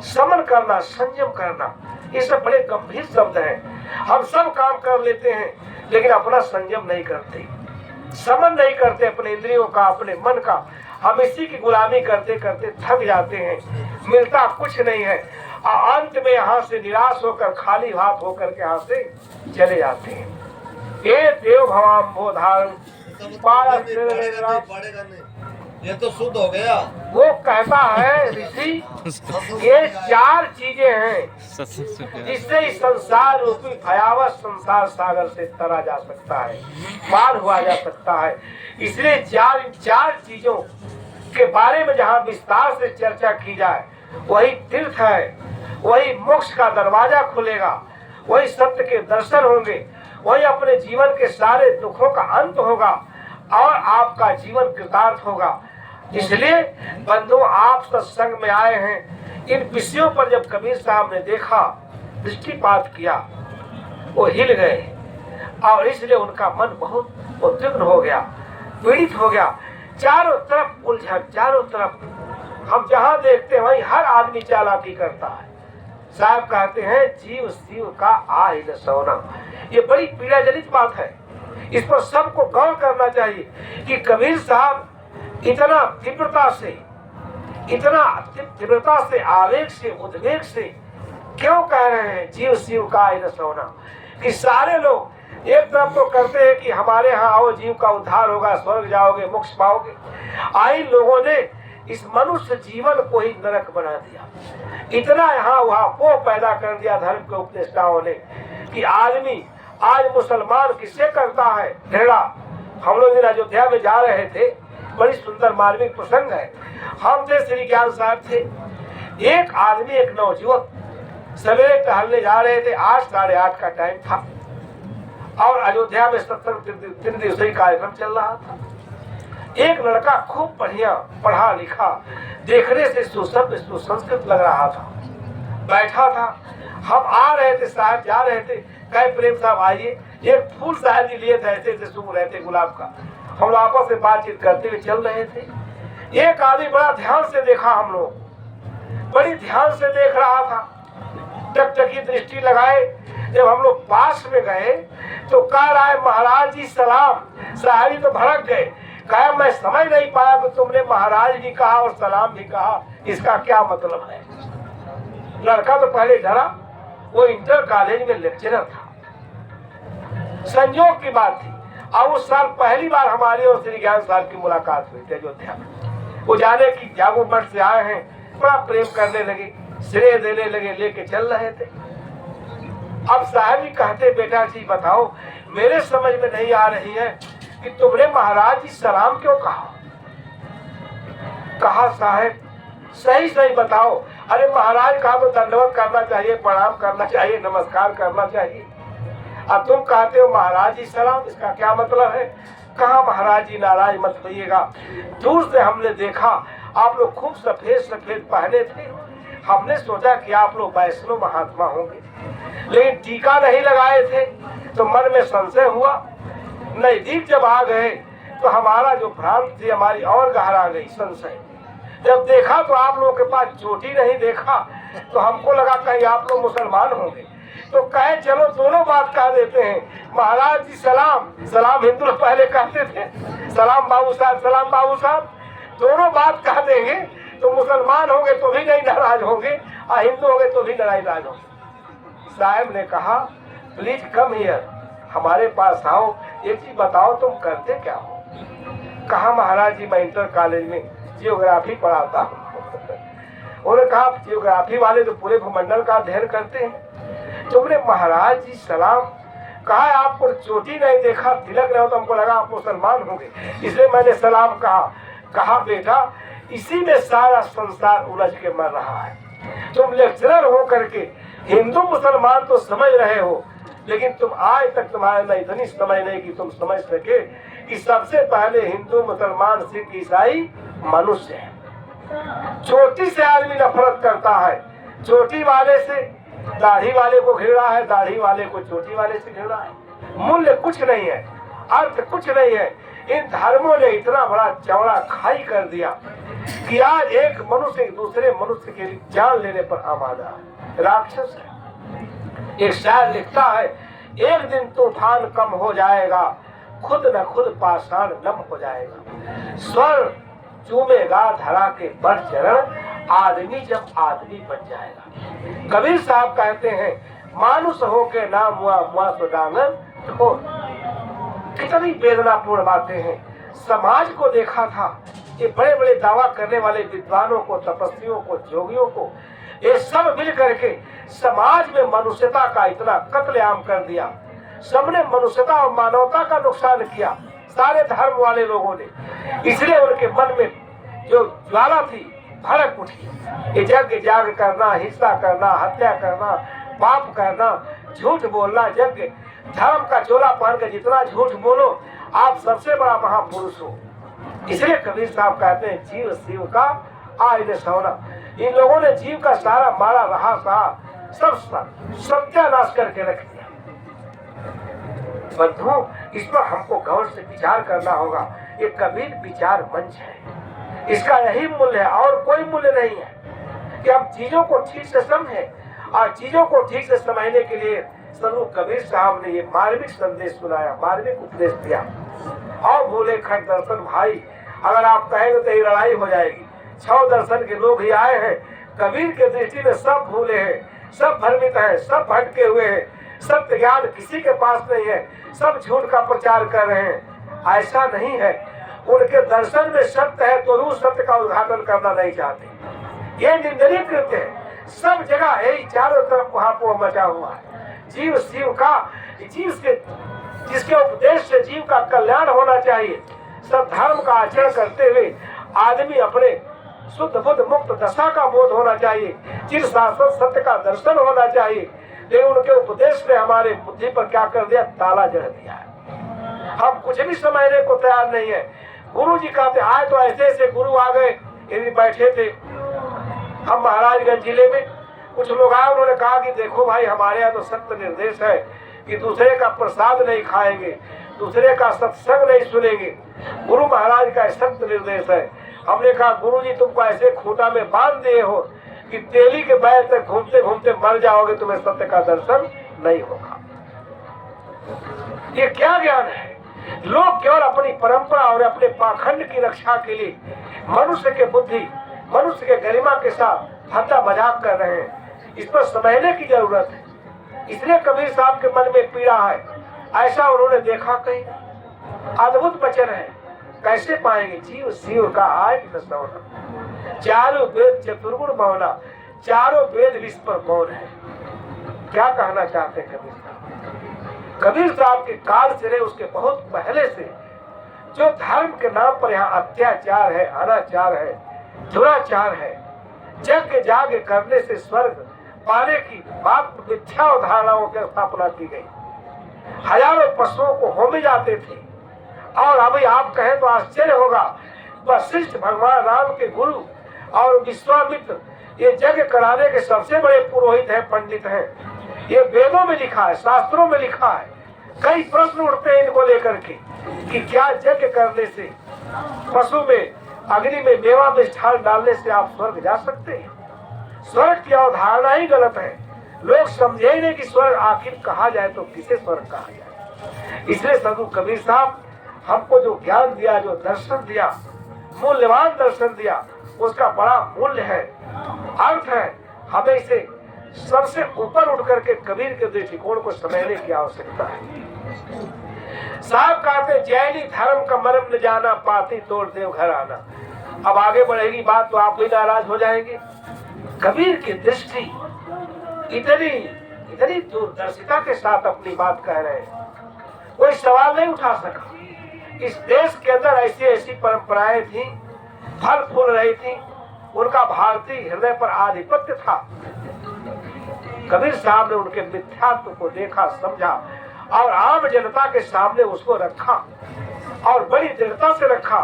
S1: समन करना, संयम करना, ये सब बड़े गंभीर शब्द हैं। हम सब काम कर लेते हैं लेकिन अपना संयम नहीं करते, समन नहीं करते अपने इंद्रियों का, अपने मन का। हम इसी की गुलामी करते करते थक जाते हैं, मिलता कुछ नहीं है और अंत में यहाँ से निराश होकर, खाली हाथ होकर के यहाँ से चले जाते हैं। ये देव भवाम वो धारण
S3: ये तो शुद्ध हो गया।
S1: वो कहता है ऋषि, ये चार चीजें हैं जिससे इस संसार रूपी भयावह संसार सागर से तरा जा सकता है, पार हुआ जा सकता है। इसलिए चार चीजों के बारे में जहाँ विस्तार से चर्चा की जाए, वही तीर्थ है, वही मोक्ष का दरवाजा खुलेगा, वही सत्य के दर्शन होंगे, वही अपने जीवन के सारे दुखों का अंत होगा और आपका जीवन कृतार्थ होगा। इसलिए बंधु, आप सत्संग में आए हैं, इन विषयों पर जब कबीर साहब ने देखा, दृष्टिपात किया, वो हिल गए और इसलिए उनका मन बहुत उद्विग्न हो गया, पीड़ित हो गया। चारों तरफ उलझन, चारों तरफ हम जहाँ देखते हैं वहीं हर आदमी चालाकी करता है। साहब कहते हैं जीव शिव का आहि न सोना। ये बड़ी पीड़ाजनित बात है, इस पर सबको गौर करना चाहिए कि कबीर साहब इतना तीव्रता से, आवेग से, उद्वेग से क्यों कह रहे हैं जीव शिव का आहि न सोना। कि सारे लोग एक तरफ तो करते हैं कि हमारे यहाँ आओ, जीव का उद्धार होगा, स्वर्ग जाओगे, मोक्ष पाओगे। आई लोगों ने इस मनुष्य जीवन को ही नरक बना दिया। इतना यहाँ वहाँ पोह पैदा कर दिया धर्म के उपदेष्टाओं ने कि आदमी आज मुसलमान किससे करता है घृणा। हम लोग अयोध्या में जा रहे थे, बड़ी सुंदर मार्मिक प्रसंग है। हम थे श्री ज्ञान साहब थे, एक आदमी, एक नवजुवक सवेरे टहलने जा रहे थे, 8 साढ़े 8 का टाइम था और अयोध्या में सत्संग 3 दिवसीय कार्यक्रम चल रहा था। एक लड़का खूब बढ़िया पढ़ा लिखा, देखने से सुसंस्कृत लग रहा था, बैठा था हम आ रहे थे साहब, जा रहे थे, कहे प्रेम साहब आइए, एक फूल साहब जी लिए थे, ऐसे सूख रहे थे गुलाब का। हम आपस में बातचीत करते हुए चल रहे थे। एक आदमी बड़ा ध्यान से देखा, हम लोग बड़ी ध्यान से देख रहा था, टकटकी दृष्टि लगाए। जब हम लोग पास में गए तो कह रहा है महाराज जी सलाम। साहब तो भड़क गए, कहा मैं समझ नहीं पाया कि तुमने महाराज भी कहा और सलाम भी कहा, इसका क्या मतलब है। लड़का तो पहले डरा, वो इंटर कॉलेज में लेक्चरर था। संयोग की बात थी, और उस साल पहली बार हमारे और श्री ज्ञान साहब की मुलाकात हुई थी अयोध्या में। वो जाने की जागो मठ से आए हैं, बड़ा प्रेम करने लगे, श्रेय देने लगे, लेके चल रहे थे। अब साहब जी कहते बेटा जी बताओ, मेरे समझ में नहीं आ रही है कि तुमने महाराज जी सलाम क्यों कहा। कहा साहब सही सही बताओ। अरे महाराज कहा तो दंडवत करना चाहिए, प्रणाम करना चाहिए, नमस्कार करना चाहिए। अब तुम कहते हो महाराज जी सलाम, इसका क्या मतलब है। कहा महाराज जी नाराज मत होइएगा, दूर से हमने देखा आप लोग खूब सफेद सफेद पहने थे, हमने सोचा कि आप लोग वैष्णव महात्मा होंगे, लेकिन टीका नहीं लगाए थे तो मन में संशय हुआ। नजदीक जब आ गए तो हमारा जो भ्रांत थी हमारी और गहरा गई संशय। जब देखा तो आप लोगों के पास चोटी नहीं देखा, तो हमको लगा कहीं आप लोग मुसलमान होंगे। तो कहे चलो दोनों बात कह देते हैं, महाराज जी सलाम। सलाम हिंदू लोग पहले कहते थे, सलाम बाबू साहब, सलाम बाबू साहब, दोनों बात कह देंगे तो मुसलमान होंगे तो भी नहीं नाराज होंगे, और हिंदू होंगे तो भी नाराज होंगे। साहब ने कहा प्लीज कम हियर, हमारे पास आओ, एक चीज बताओ तुम करते क्या हो। कहा महाराज जी मैं इंटर कॉलेज में जियोग्राफी पढ़ाता हूँ। उन्होंने कहा जियोग्राफी वाले तो पूरे भूमंडल का अध्ययन करते हैं, तुमने महाराज जी सलाम कहा, आपको चोटी नहीं देखा, तिलक नहीं हो, तो हमको लगा आप मुसलमान होंगे, इसलिए मैंने सलाम कहा। कहा बेटा इसी में सारा संसार उलझ के मर रहा है। तुम लेक्चरर हो करके हिंदू मुसलमान तो समझ रहे हो, लेकिन तुम आज तक तुम्हारे में इतनी समझ नहीं कि तुम समझ सके कि सबसे पहले हिंदू मुसलमान सिख ईसाई मनुष्य है। चोटी से आदमी नफरत करता है, चोटी वाले से दाढ़ी वाले को घृणा है, दाढ़ी वाले को चोटी वाले से घृणा है। मूल्य कुछ नहीं है, अर्थ कुछ नहीं है। इन धर्मों ने इतना बड़ा चौड़ा खाई कर दिया कि आज एक मनुष्य दूसरे मनुष्य के जान लेने पर आमादा है, राक्षस है। एक शायर लिखता है एक दिन तूफान कम हो जाएगा, खुद न खुद पाषाण नम हो जाएगा, स्वर चूमेगा धरा के बढ़ चरण, आदमी जब आदमी बन जाएगा। कबीर साहब कहते हैं मानुष हो के नाम हुआ मुआ तो डांगर ठोर। कितनी वेदनापूर्ण बातें हैं। समाज को देखा था, ये बड़े बड़े दावा करने वाले विद्वानों को, तपस्वियों को, जोगियों को, ये सब मिल करके समाज में मनुष्यता का इतना कत्लेआम कर दिया। सबने मनुष्यता और मानवता का नुकसान किया, सारे धर्म वाले लोगों ने। इसलिए उनके मन में जो ज्वाला थी भड़क उठी। ये यज्ञ जाग करना, हिंसा करना, हत्या करना, पाप करना, झूठ बोलना, यज्ञ धर्म का चोला पहन कर जितना झूठ बोलो आप सबसे बड़ा महापुरुष हो। इसलिए कबीर साहब कहते हैं जीव शिव का आईने सोना। इन लोगों ने जीव का सारा मारा रहा सब सत्यानाश करके रख दिया। बंधु इस पर हमको गौर से विचार करना होगा। ये कबीर विचार मंच है, इसका यही मूल्य है और कोई मूल्य नहीं है कि हम चीजों को ठीक से समझें। और चीजों को ठीक से समझने के लिए सदगुरु कबीर साहब ने ये मार्मिक संदेश सुनाया, मार्मिक उपदेश दिया। और भूले खट दर्शन भाई, अगर आप कहेंगे तो ये लड़ाई हो जाएगी। 6 दर्शन के लोग ही आए हैं, कबीर के दृष्टि में सब भूले हैं, सब भ्रमित हैं, सब भटके हुए हैं, सत्य ज्ञान किसी के पास नहीं है, सब झूठ का प्रचार कर रहे हैं। ऐसा नहीं है, उनके दर्शन में सत्य है तो वो सत्य का उद्घाटन करना नहीं चाहते। ये निंदनीय कृत्य है। सब जगह यही चारों तरफ वहां पर मचा हुआ है। जीव शिव का, जीव के जिसके उपदेश से जीव का कल्याण होना चाहिए। सब धर्म का आचरण करते हुए आदमी अपने शुद्ध बुद्ध मुक्त दशा का बोध होना चाहिए, चिर शाश्वत सत्य का दर्शन होना चाहिए। लेकिन उनके उपदेश ने हमारे बुद्धि पर क्या कर दिया, ताला जड़ दिया है। हम कुछ भी समझने को तैयार नहीं है। गुरु जी कहते आए तो ऐसे ऐसे गुरु आ गए, यदि बैठे थे हम महाराजगंज जिले में, कुछ लोग आए, उन्होंने कहा कि देखो भाई, हमारे यहाँ तो सख्त निर्देश है कि दूसरे का प्रसाद नहीं खाएंगे, दूसरे का सत्संग नहीं सुनेंगे। गुरु महाराज का सख्त निर्देश है। हमने कहा गुरु जी, तुमको ऐसे खूंटा में बांध दिए हो कि तेली के बैल तक घूमते घूमते मर जाओगे, तुम्हें सत्य का दर्शन नहीं होगा। ये क्या ज्ञान है? लोग केवल अपनी परंपरा और अपने पाखंड की रक्षा के लिए मनुष्य के बुद्धि, मनुष्य के गरिमा के साथ हंसा मजाक कर रहे हैं। इस पर समझने की जरूरत है। इसलिए कबीर साहब के मन में पीड़ा है। ऐसा उन्होंने देखा कहीं। अद्भुत वचन है। कैसे पाएंगे? जीव शिव का आज न सवना, चारों वेद चतुर्गुण मौना, चारों वेद विश्व पर मौन है। क्या कहना चाहते हैं कबीर साहब? कबीर साहब के काल से रहे, उसके बहुत पहले से जो धर्म के नाम पर यहाँ अत्याचार है, अनाचार है, दुराचार है, यज्ञ जाग करने से स्वर्ग पाने की बात मिथ्या धारणाओं की स्थापना की गई। हजारों पशुओं को होमे जाते थे। और अभी आप कहें तो आश्चर्य होगा, वशिष्ठ भगवान राम के गुरु और विश्वामित्र ये यज्ञ कराने के सबसे बड़े पुरोहित हैं, पंडित हैं। ये वेदों में लिखा है, शास्त्रों में लिखा है। कई प्रश्न उठते हैं इनको लेकर के कि क्या यज्ञ करने से, पशु में अग्नि में मेवा मिष्ठान डालने से आप स्वर्ग जा सकते हैं? स्वर्ग की अवधारणा ही गलत है। लोग समझे ही नहीं कि स्वर्ग आखिर कहा जाए तो किसे स्वर्ग कहा जाए। इसलिए साधु कबीर साहब हमको जो ज्ञान दिया, जो दर्शन दिया, मूल्यवान दर्शन दिया, उसका बड़ा मूल्य है, अर्थ है। हमें इसे सबसे ऊपर उठ करके कबीर के दृष्टिकोण को समझने की आवश्यकता है। साहब कहते, जैनी धर्म का मर्म न जाना, पाती तोड़ देव घर आना। अब आगे बढ़ेगी बात तो आप भी नाराज हो जाएंगे। कबीर की दृष्टि इतनी दूरदर्शिता के साथ अपनी बात कह रहे हैं, कोई सवाल नहीं उठा सका। इस देश के अंदर ऐसी ऐसी परंपराएं थी, फल फूल रही थी, उनका भारतीय हृदय पर आधिपत्य था। कबीर साहब ने उनके मिथ्यात्व को देखा, समझा और आम जनता के सामने उसको रखा और बड़ी दृढ़ता से रखा।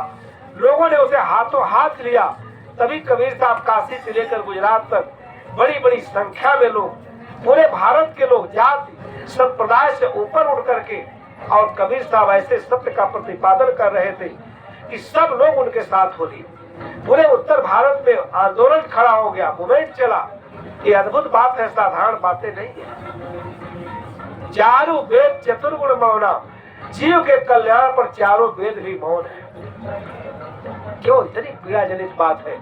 S1: लोगों ने उसे हाथों हाथ लिया। तभी कबीर साहब काशी से लेकर गुजरात तक बड़ी बड़ी संख्या में लोग, पूरे भारत के लोग जाति संप्रदाय से ऊपर उठ करके, और कबीर साहब ऐसे सत्य का प्रतिपादन कर रहे थे कि सब लोग उनके साथ हो लिए। पूरे उत्तर भारत में आंदोलन खड़ा हो गया, मूवमेंट चला। ये अद्भुत बात है, साधारण बातें नहीं है। चारों वेद चतुर्गुण मौना, जीव के कल्याण पर चारों वेद भी मौन है। क्यों? इतनी पीड़ाजनित बात है।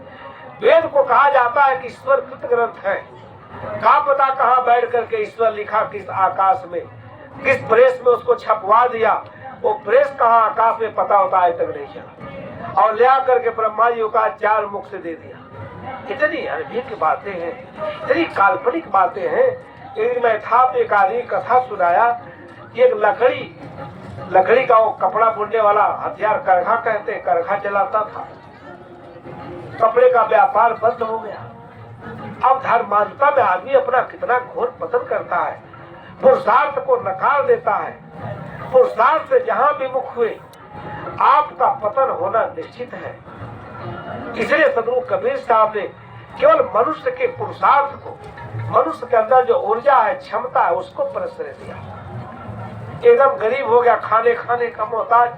S1: वेद को कहा जाता है कि ईश्वर कृत ग्रंथ है। क्या पता कहाँ बैठ करके ईश्वर लिखा, किस आकाश में, किस प्रेस में उसको छपवा दिया। वो प्रेस कहाँ आकाश में पता होता है तक नहीं चला, और ले करके ब्रह्मा जी का 4 मुख से दे दिया। इतनी अनभिज्ञ बातें हैं, इतनी काल्पनिक बातें हैं। एक मैं था तो एक आदमी कथा सुनाया कि एक लकड़ी का वो कपड़ा बुनने वाला हथियार, करघा कहते हैं, करघा चलाता था। कपड़े का व्यापार बंद हो गया। अब धर्मांधता में आदमी अपना कितना घोर पतन करता है, पुरुषार्थ को नकार देता है। पुरुषार्थ से जहां भी मुख हुए आपका पतन होना निश्चित है। इसलिए सदगुरु कबीर साहब ने केवल मनुष्य के पुरुषार्थ को, मनुष्य के अंदर जो ऊर्जा है, क्षमता है, उसको प्रश्रय दिया। एकदम गरीब हो गया, खाने का मोहताज।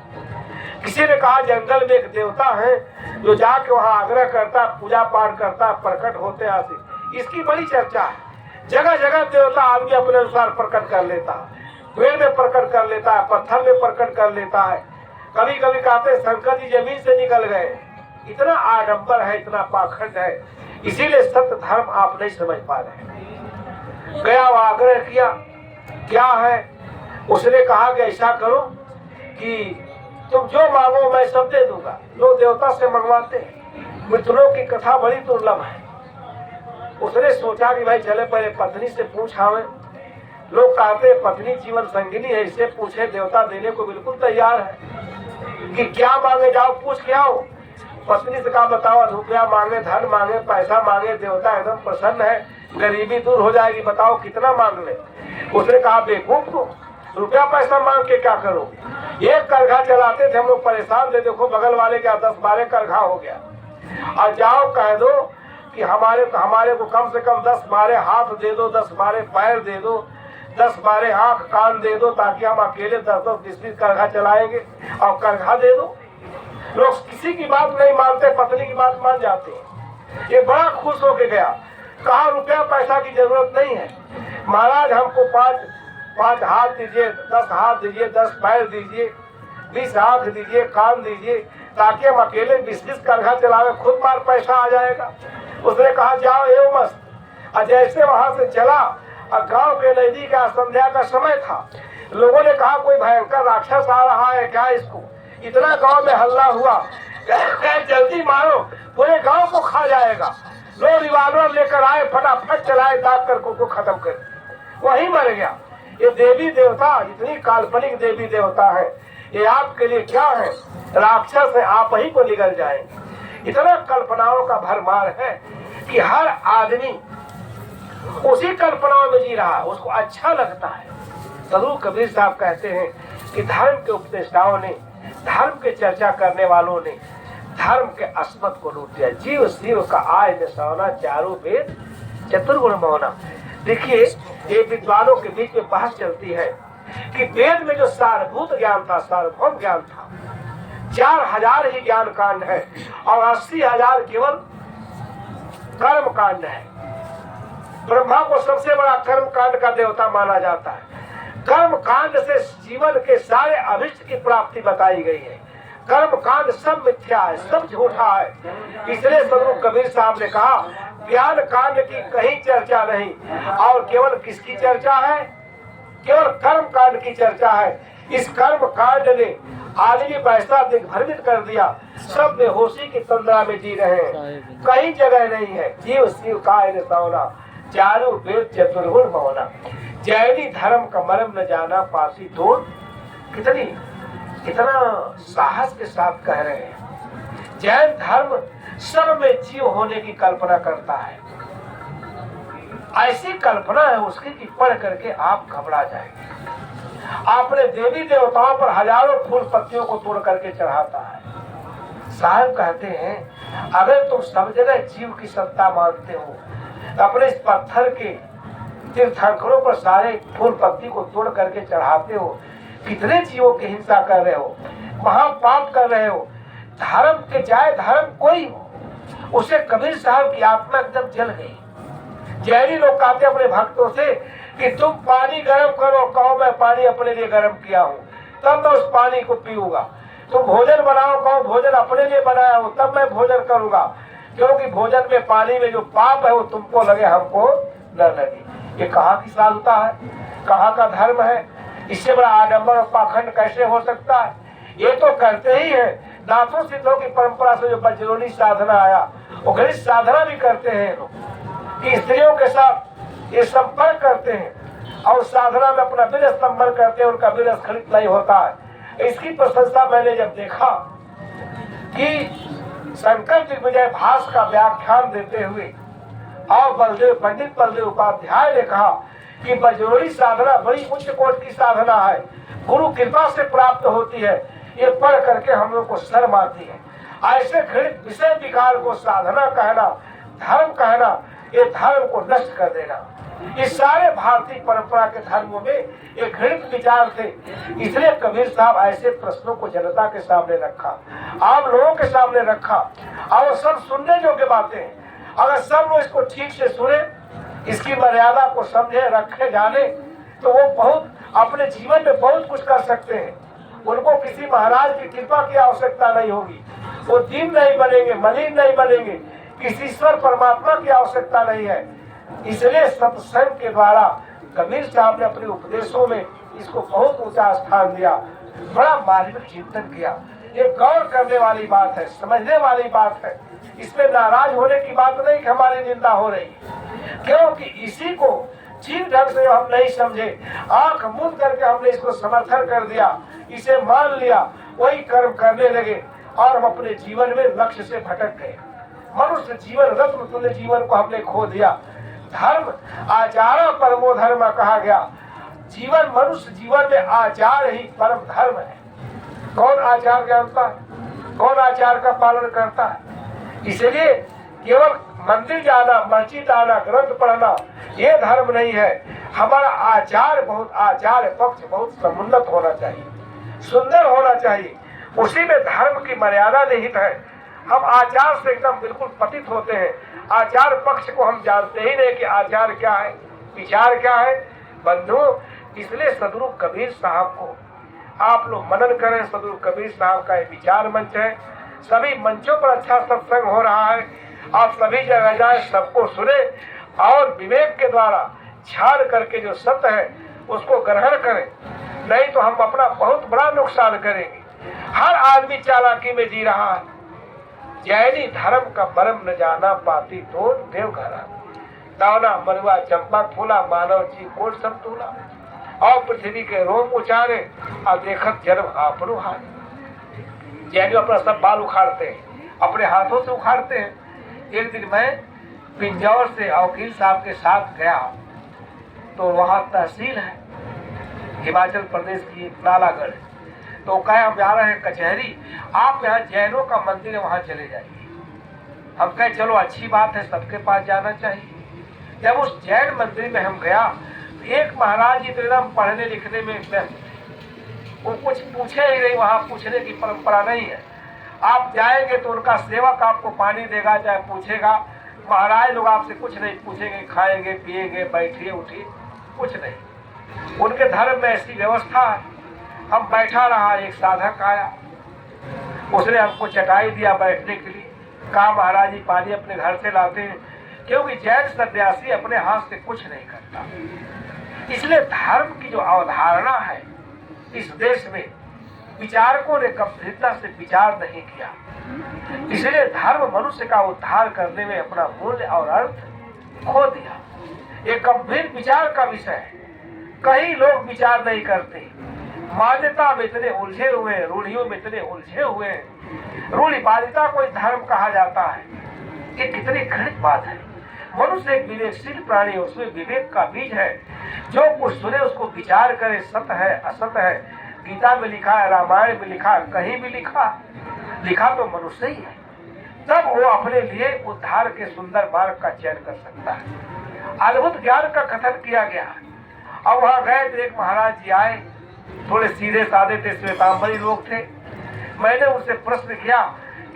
S1: किसी ने कहा जंगल में एक देवता है जो जाके वहां आग्रह करता, पूजा पाठ करता, प्रकट होते आते। इसकी बड़ी चर्चा है। जगह जगह देवता आदमी अपने अनुसार प्रकट कर लेता है। पेड़ में प्रकट कर लेता है, पत्थर में प्रकट कर लेता है। कभी कभी कहते शंकर जी जमीन से निकल गए। इतना आडंबर है, इतना पाखंड है। इसीलिए सत्य धर्म आप नहीं समझ पा रहे। गया वो आग्रह किया, क्या है? उसने कहा कि ऐसा करो कि तुम जो मांगो मैं सब दे दूंगा। लोग देवता से मंगवाते हैं। मित्रों की कथा बड़ी दुर्लभ है। उसने सोचा कि भाई चले पहले पत्नी से पूछ आवे। लोग कहते हैं पत्नी जीवन संगिनी है, इससे पूछे। देवता देने को बिल्कुल तैयार है कि क्या मांगे, जाओ पूछ के आओ। पत्नी से कहा बताओ, रुपया मांगे, धन मांगे, पैसा मांगे। देवता एकदम प्रसन्न है, गरीबी दूर हो जाएगी, बताओ कितना मांग ले। उसने कहा बेवकूफ को रुपया पैसा मांग के क्या करो? एक करघा चलाते थे हम लोग, परेशान थे। देखो बगल वाले का 10-12 करघा हो गया। और जाओ कह दो कि हमारे को कम से कम 10 मारे हाथ दे दो, 10 मारे पैर दे दो, 10 मारे आंख कान दे दो, ताकि हम अकेले 10-10 20-20 करघा चलाएंगे और करघा दे दो। लोग किसी की बात नहीं मानते, पत्नी की बात मान जाते हैं। ये बड़ा खुश होके गया, कहा रुपया पैसा की जरूरत नहीं है महाराज, हमको 5 हाथ दीजिए, 10 हाथ दीजिए, 10 पैर दीजिए, 20 आंख दीजिए, कान दीजिए, ताकि हम अकेले 20-20 करघा चलावे, खुद मार पैसा आ जाएगा। उसने कहा जाओ एवं मस्त। और जैसे वहां से चला और गांव के नजदीक संध्या का समय था, लोगों ने कहा कोई भयंकर राक्षस आ रहा है क्या, इसको इतना गांव में हल्ला हुआ, जल्दी मारो पूरे गांव को खा जाएगा। लोग रिवाल्वर लेकर आए, फटाफट चलाए, दाग कर को खत्म कर, वही मर गया। ये देवी देवता इतनी काल्पनिक देवी देवता है, ये आपके लिए क्या है, राक्षस है, आप ही को निगल जाएंगे। इतना कल्पनाओं का भरमार है कि हर आदमी उसी कल्पनाओं में जी रहा है, उसको अच्छा लगता है। सदगुरु कबीर साहब कहते हैं कि धर्म के उपदेष्टाओं ने, धर्म के चर्चा करने वालों ने धर्म के अस्मत को लूट दिया। जीव शिव का आय दशाना, चारों वेद चतुर्गुण मौना। देखिए ये विद्वानों के बीच में बहस चलती है कि वेद में जो सारभूत ज्ञान था, सार्वभौम ज्ञान था, 4000 ही ज्ञान कांड है और 80,000 केवल कर्म कांड है। ब्रह्मा को सबसे बड़ा कर्म कांड का देवता माना जाता है। कर्म कांड से जीवन के सारे अभिष्ट की प्राप्ति बताई गई है। कर्म कांड सब मिथ्या है, सब झूठा है। इसलिए सदगुरु कबीर साहब ने कहा ज्ञान कांड की कहीं चर्चा नहीं, और केवल किसकी चर्चा है, केवल कर्म कांड की चर्चा है। इस कर्म कांड ने आदमी पैसा दिग्भ्रमित कर दिया, सब बेहोशी की तंद्रा में जी रहे हैं, कहीं जगह नहीं है। जीव शिव का सावना, चारों वेद चतुर्गुण मौना। जैनी धर्म का मर्म न जाना, पासी दूर। कितना साहस के साथ कह रहे हैं। जैन धर्म सब में जीव होने की कल्पना करता है। ऐसी कल्पना है उसकी कि पढ़ करके आप घबरा जाएंगे। आपने देवी देवताओं पर हजारों फूल पत्तियों को तोड़ करके चढ़ाता है। साहब कहते हैं अगर तुम सब जगह जीव की सत्ता मानते हो, तो अपने इस पत्थर के तीर्थंकरों पर सारे फूल पत्ती को तोड़ करके चढ़ाते हो, कितने जीवों की हिंसा कर रहे हो, महापाप कर रहे हो। धर्म के चाहे धर्म कोई हो, उसे कबीर साहब की आत्मा एकदम जल गई। जैनी लोग कहते अपने भक्तों से कि तुम पानी गर्म करो, कहो मैं पानी अपने लिए गर्म किया हूँ, तब मैं उस पानी को पीऊंगा। तुम भोजन बनाओ, कहो भोजन अपने लिए बनाया हूँ, तब मैं भोजन करूंगा, क्योंकि भोजन में पानी में जो पाप है वो तुमको लगे, हमको न लगे। ये कहाँ की साधुता है, कहाँ का धर्म है? इससे बड़ा आडंबर और पाखंड कैसे हो सकता है? ये तो करते ही है। नाथों सिद्धों की परंपरा से जो बजरोनी साधना आया, वो गणित साधना भी करते हैं लोग, कि स्त्रियों के साथ ये संपर्क करते हैं और साधना में अपना बिल स्तंभन करते हैं, उनका बिल स्खलित नहीं होता है। इसकी प्रशंसा मैंने जब देखा कि शंकर दिग्विजय भास का व्याख्यान देते हुए और पंडित बलदेव उपाध्याय ने कहा कि बजरोनी साधना बड़ी उच्च कोट की साधना है, गुरु कृपा से प्राप्त होती है। ये पढ़ करके हम लोग को शर्म आती है। ऐसे घृणित विषय विकार को साधना कहना, धर्म कहना, ये धर्म को नष्ट कर देना। इस सारे भारतीय परंपरा के धर्मों में ये घृणित विचार थे। इसलिए कबीर साहब ऐसे प्रश्नों को जनता के सामने रखा, आम लोगों के सामने रखा, और सब सुनने योग्य बातें हैं। अगर सब लोग इसको ठीक से सुने, इसकी मर्यादा को समझे, रखे, जाने, तो वो बहुत अपने जीवन में बहुत कुछ कर सकते हैं। उनको किसी महाराज की कृपा की आवश्यकता नहीं होगी, वो दीन नहीं बनेंगे, मलिन नहीं बनेंगे, किसी ईश्वर परमात्मा की आवश्यकता नहीं है। इसलिए सत्संग के द्वारा कबीर साहब ने अपने उपदेशों में इसको बहुत ऊंचा स्थान दिया, बड़ा मार्मिक चिंतन किया। ये गौर करने वाली बात है, समझने वाली बात है। इसमें नाराज होने की बात नहीं कि हमारी निंदा हो रही है, क्योंकि इसी को ठीक ढंग से हम नहीं समझे, आंख मूंद करके हमने इसको समर्थन कर दिया, इसे मान लिया, वही कर्म करने लगे और हम अपने जीवन में लक्ष्य से भटक गए। मनुष्य जीवन रत्न तुल्य जीवन को हमने खो दिया। धर्म आचार परमो धर्म कहा गया। जीवन मनुष्य जीवन में आचार ही परम धर्म है। कौन आचार जानता है, कौन आचार का पालन करता है? इसलिए केवल मंदिर जाना, मस्जिद आना, ग्रंथ पढ़ना ये धर्म नहीं है। हमारा आचार पक्ष बहुत समुन्नत होना चाहिए, सुंदर होना चाहिए। उसी में धर्म की मर्यादा निहित है। हम आचार से एकदम बिल्कुल पतित होते हैं। आचार पक्ष को हम जानते ही नहीं कि आचार क्या है, विचार क्या है। बंधुओं, इसलिए सदगुरु कबीर साहब को आप लोग मनन करें। सदगुरु कबीर साहब का एक विचार मंच है, सभी मंचों पर अच्छा सत्संग हो रहा है। आप सभी जगह जाए, सबको सुने और विवेक के द्वारा छाड़ करके जो सत्य है उसको ग्रहण करें, नहीं तो हम अपना बहुत बड़ा नुकसान करेंगे। हर आदमी चालाकी में जी रहा है। जैनी धर्म का मरम न जाना, पाती तो देवघरा। दावना मरुआ चंपा फूला, मानव जी कोट सब तूला। और पृथ्वी के रोम उचारे, और देखत जन्म आपनो हारे। जैनी अपना सब बाल उखाड़ते हैं, अपने हाथों से उखाड़ते हैं। एक दिन मैं पिंजौर से वकील साहब के साथ गया, तो वहाँ तहसील है हिमाचल प्रदेश की नालागढ़। तो कहे हम जा रहे हैं कचहरी, आप यहाँ जैनों का मंदिर है वहाँ चले जाइए। हम कहे चलो अच्छी बात है, सबके पास जाना चाहिए। जब उस जैन मंदिर में हम गया, एक महाराज इतना पढ़ने लिखने में व्यस्त, वो कुछ पूछे ही नहीं, वहाँ पूछने की परंपरा नहीं है। आप जाएंगे तो उनका सेवक आपको पानी देगा, चाहे पूछेगा। महाराज लोग आपसे कुछ नहीं पूछेंगे, खाएंगे पिएंगे, बैठिए उठिए, कुछ नहीं। उनके धर्म में ऐसी व्यवस्था है। हम बैठा रहा, एक साधक आया, उसने हमको चटाई दिया बैठने के लिए। कहा महाराज जी पानी अपने घर से लाते हैं, क्योंकि जैन सन्यासी अपने हाथ से कुछ नहीं करता। इसलिए धर्म की जो अवधारणा है इस देश में, विचारकों ने गंभीरता से विचार नहीं किया। इसलिए धर्म मनुष्य का उद्धार करने में अपना मूल्य और अर्थ खो दिया। एक गंभीर विचार का विषय है। कई लोग विचार नहीं करते, मान्यता में इतने उलझे हुए हैं, रूढ़ियों में इतने उलझे हुए हैं। रूढ़िवादिता को धर्म कहा जाता है। ये कितनी घृणित बात है। मनुष्य एक विवेकशील प्राणी है, उसमें विवेक का बीज है। जो कुछ सुने उसको विचार करे, सत्य है असत्य है। गीता में लिखा है, रामायण में लिखा, कहीं भी लिखा तो मनुष्य ही है। तब वो अपने लिए उद्धार के सुंदर मार्ग का चयन कर सकता है। अद्भुत ज्ञान का कथन किया गया। अब वहां गए तो एक महाराज जी आए, थोड़े सीधे साधे थे, श्वेतांबरी लोग थे। मैंने उनसे प्रश्न किया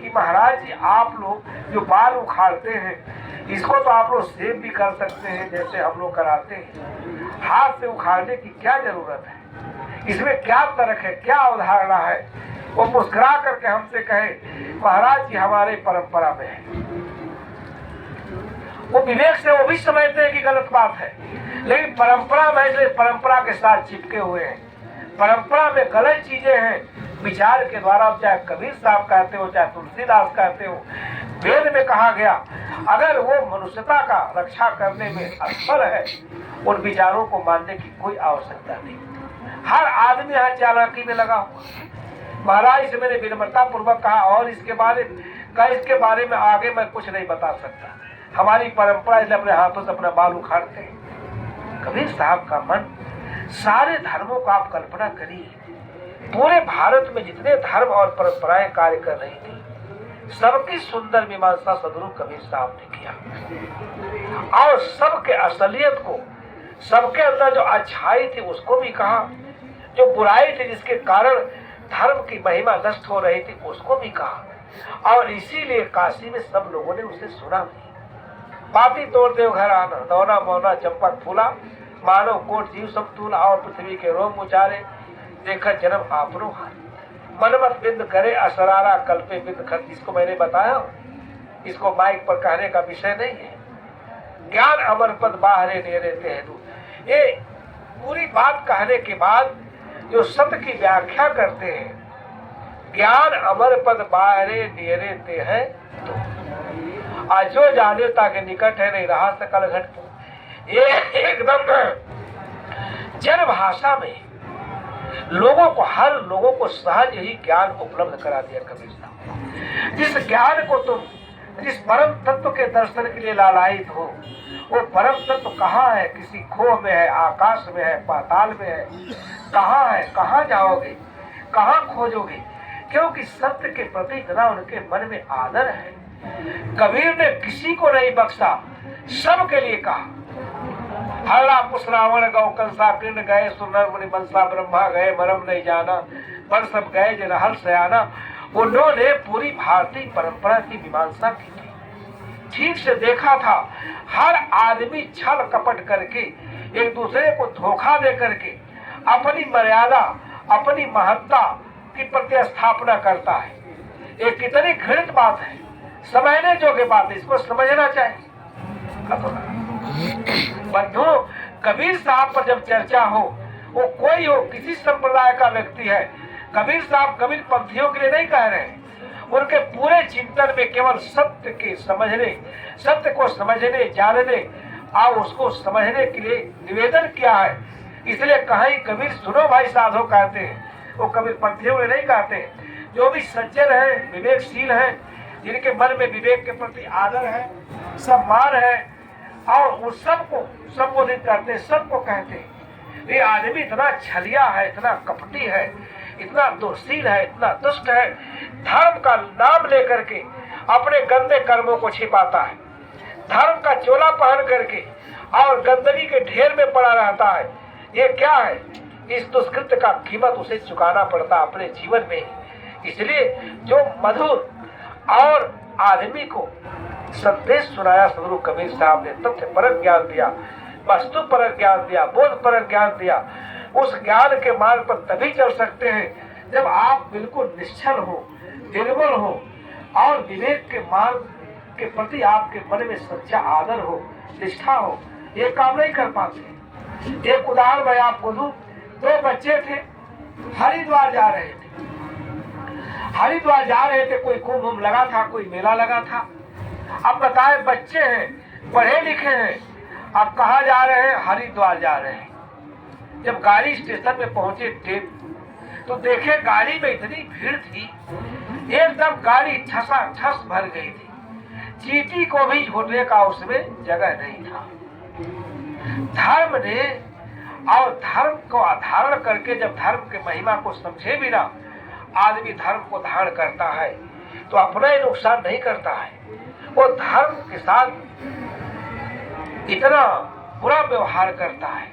S1: कि महाराज जी आप लोग जो बाल उखाड़ते हैं, इसको तो आप लोग सेव भी कर सकते हैं जैसे हम लोग कराते हैं, हाथ से उखाड़ने की क्या जरूरत है? इसमें क्या तर्क है, क्या अवधारणा है? वो मुस्कुरा करके हमसे कहे महाराज जी हमारे परंपरा में है। वो विवेक से वो भी समझते हैं कि गलत बात है, लेकिन परंपरा में इसलिए परंपरा के साथ चिपके हुए हैं। परंपरा में गलत चीजें हैं। विचार के द्वारा, चाहे कबीर साहब कहते हो, चाहे तुलसीदास कहते हो, वेद में कहा गया अगर वो मनुष्यता का रक्षा करने में असफल है, उन विचारों को मानने की कोई आवश्यकता नहीं। हर आदमी यहाँ चालाकी में लगा हुआ। महाराज से मैंने विनम्रता पूर्वक कहा, और इसके बारे में आगे मैं कुछ नहीं बता सकता। हमारी परंपरा इसलिए अपने हाथों से अपना बाल उखाड़ते हैं। कबीर साहब का मन, सारे धर्मों का आप कल्पना करिए, पूरे भारत में जितने धर्म और परंपराएं कार्य कर रही थी, सबकी सुंदर मीमांसा सदगुरु कबीर साहब ने किया। और सबके असलियत को, सबके अंदर जो अच्छाई थी उसको भी कहा, जो बुराई थी जिसके कारण धर्म की महिमा नष्ट हो रही थी उसको भी कहा। और इसीलिए काशी में सब लोगों ने उसे सुना भी। पाती तोड़ देव घर आना, दौना मौना चंपक फूला, मानव कोट जीव सब तूला। और पृथ्वी के रोम उचारे, देखा जन्म आपनो हार। मनमत बिंद करे असरारा, कल्पे बिंद खत। इसको मैंने बताया, इसको माइक पर कहने का विषय नहीं है। ज्ञान अमर पद बाहरे नेरे तेहनु। ये पूरी बात कहने के बाद जो सत्य की व्याख्या करते हैं, ज्ञान अमर पद बाहरे नेरे ते है तो आज जो जानेता के निकट है, नहीं रहा सकल घट। ये एकदम जन भाषा में लोगों को, हर लोगों को सहज ही ज्ञान उपलब्ध करा दिया कबीर साहब। जिस ज्ञान को तुम, जिस परम तत्व के दर्शन के लिए लालायित हो, वो परम तत्व कहाँ है? किसी खोह में है, आकाश में है, पाताल में है। कहाँ है? कहाँ जाओगे? कहाँ खोजोगे? क्योंकि सत्य के प्रति इतना उनके मन में आदर है। कबीर ने किसी को नहीं बख्शा, सबके लिए कहा। हल्ला कुछ रावण गौ कंसा कृष्ण गए, सुनर मुनि बंसा ब्रह्मा गए, मरम नहीं जाना पर सब गए जो रहल सयाना। उन्होंने पूरी भारतीय परंपरा की मीमांसा की थी। ठीक से देखा था, हर आदमी छल कपट करके एक दूसरे को धोखा दे करके अपनी मर्यादा, अपनी महत्ता की प्रतिस्थापना करता है। ये कितनी घृणित बात है, समझने योग्य बात है, इसको समझना चाहिए। बंधु, कबीर साहब पर जब चर्चा हो, वो कोई हो, किसी संप्रदाय का व्यक्ति है, कबीर साहब कबीर पंथियों के लिए नहीं कह रहे हैं। उनके पूरे चिंतन में केवल सत्य के समझने, सत्य को समझने, जानने और उसको समझने के लिए निवेदन किया है। इसलिए कहीं कबीर सुनो भाई साधो कहते हैं, वो कबीर पंथियों में नहीं कहते हैं। जो भी सज्जन है, विवेकशील है, जिनके मन में विवेक के प्रति आदर है, सम्मान है, और उस सबको संबोधित करते हैं, सबको कहते हैं ये आदमी इतना छलिया है, इतना कपटी है, इतना दुर्शील है, इतना दुष्ट है, धर्म का नाम लेकर के अपने गंदे कर्मों को छिपाता है, धर्म का चोला पहन करके और गंदगी के ढेर में पड़ा रहता है। ये क्या है? इस दुष्कृत्य का कीमत उसे चुकाना पड़ता अपने जीवन में। इसलिए जो मधुर और आदमी को संदेश सुनाया सदगुरु कबीर साहब ने, तथ्य परक ज्ञान दिया, वस्तु परक ज्ञान दिया, बोध परक ज्ञान दिया। उस ज्ञान के मार्ग पर तभी चल सकते हैं जब आप बिल्कुल निश्चल हो, निर्मल हो और विवेक के मार्ग के प्रति आपके मन में सच्चा आदर हो, निष्ठा हो। ये काम नहीं कर पाते। एक उदाहरण मैं आपको दूं, दो बच्चे थे, हरिद्वार जा रहे थे। हरिद्वार जा रहे थे, कोई कुंभ लगा था, कोई मेला लगा था। अब बताए बच्चे हैं, पढ़े लिखे हैं, अब कहाँ जा रहे हैं? हरिद्वार जा रहे हैं। जब गाड़ी स्टेशन में पहुंचे ट्रेन, तो देखे गाड़ी में इतनी भीड़ थी, एकदम गाड़ी ठसाठस भर गई थी, चींटी को भी झोलने का उसमें जगह नहीं था। धर्म ने और धर्म को धारण करके जब धर्म के महिमा को समझे बिना आदमी धर्म को धारण करता है तो अपना ही नुकसान नहीं करता है, वो धर्म के साथ इतना बुरा व्यवहार करता है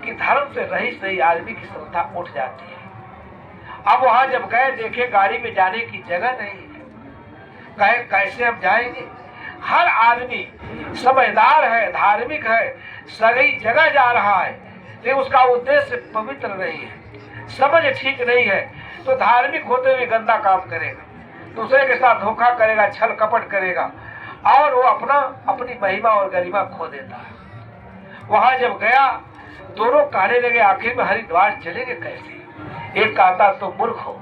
S1: कि धर्म से रहित नहीं आदमी की श्रद्धा उठ जाती है। अब वहां जब गए, देखे गाड़ी में जाने की जगह नहीं है, कहे कैसे हम जाएंगे? हर आदमी समझदार है, धार्मिक है, सही जगह जा रहा है, लेकिन उसका उद्देश्य पवित्र नहीं है, समझ ठीक नहीं है, तो धार्मिक होते हुए गंदा काम करेगा, दूसरे के साथ धोखा करेगा, छल कपट करेगा और वो अपनी महिमा और गरिमा खो देता है। वहां जब गया, दोनों कहने लगे आखिर में हरिद्वार चलेंगे कैसे? एक कहता तो मूर्ख हो,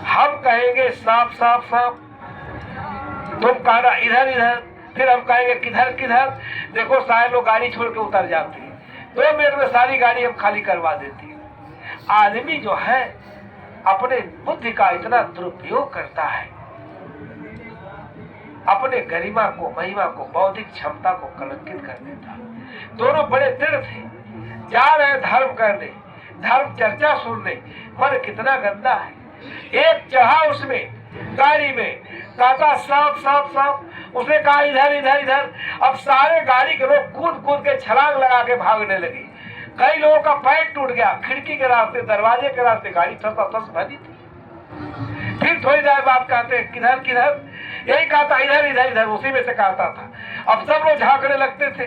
S1: हम कहेंगे साफ साफ साफ, तुम कहना इधर इधर, फिर हम कहेंगे किधर किधर। देखो सारे लोग गाड़ी छोड़ के उतर जाते हैं, 2 मिनट में सारी गाड़ी हम खाली करवा देते हैं। आदमी जो है अपने बुद्धि का इतना दुरुपयोग करता है, अपने गरिमा को, महिमा को, बौद्धिक क्षमता को कलंकित कर देता है। दोनों बड़े दृढ़ थे, जा रहे धर्म करने, धर्म चर्चा सुनने, मन कितना गंदा है। एक चढ़ा उसमें गाड़ी में, कहता साफ साफ साफ, उसने कहा इधर इधर इधर। अब सारे गाड़ी के लोग कूद कूद के छलांग लगा के भागने लगे। कई लोगों का पैर टूट गया, खिड़की के रास्ते, दरवाजे के रास्ते गाड़ी ठस भरी थी। फिर थोड़ी देर बाद कहते किधर किधर, यही कहता इधर इधर इधर, उसी में से कहता था। अब सब लोग झांकने लगते थे,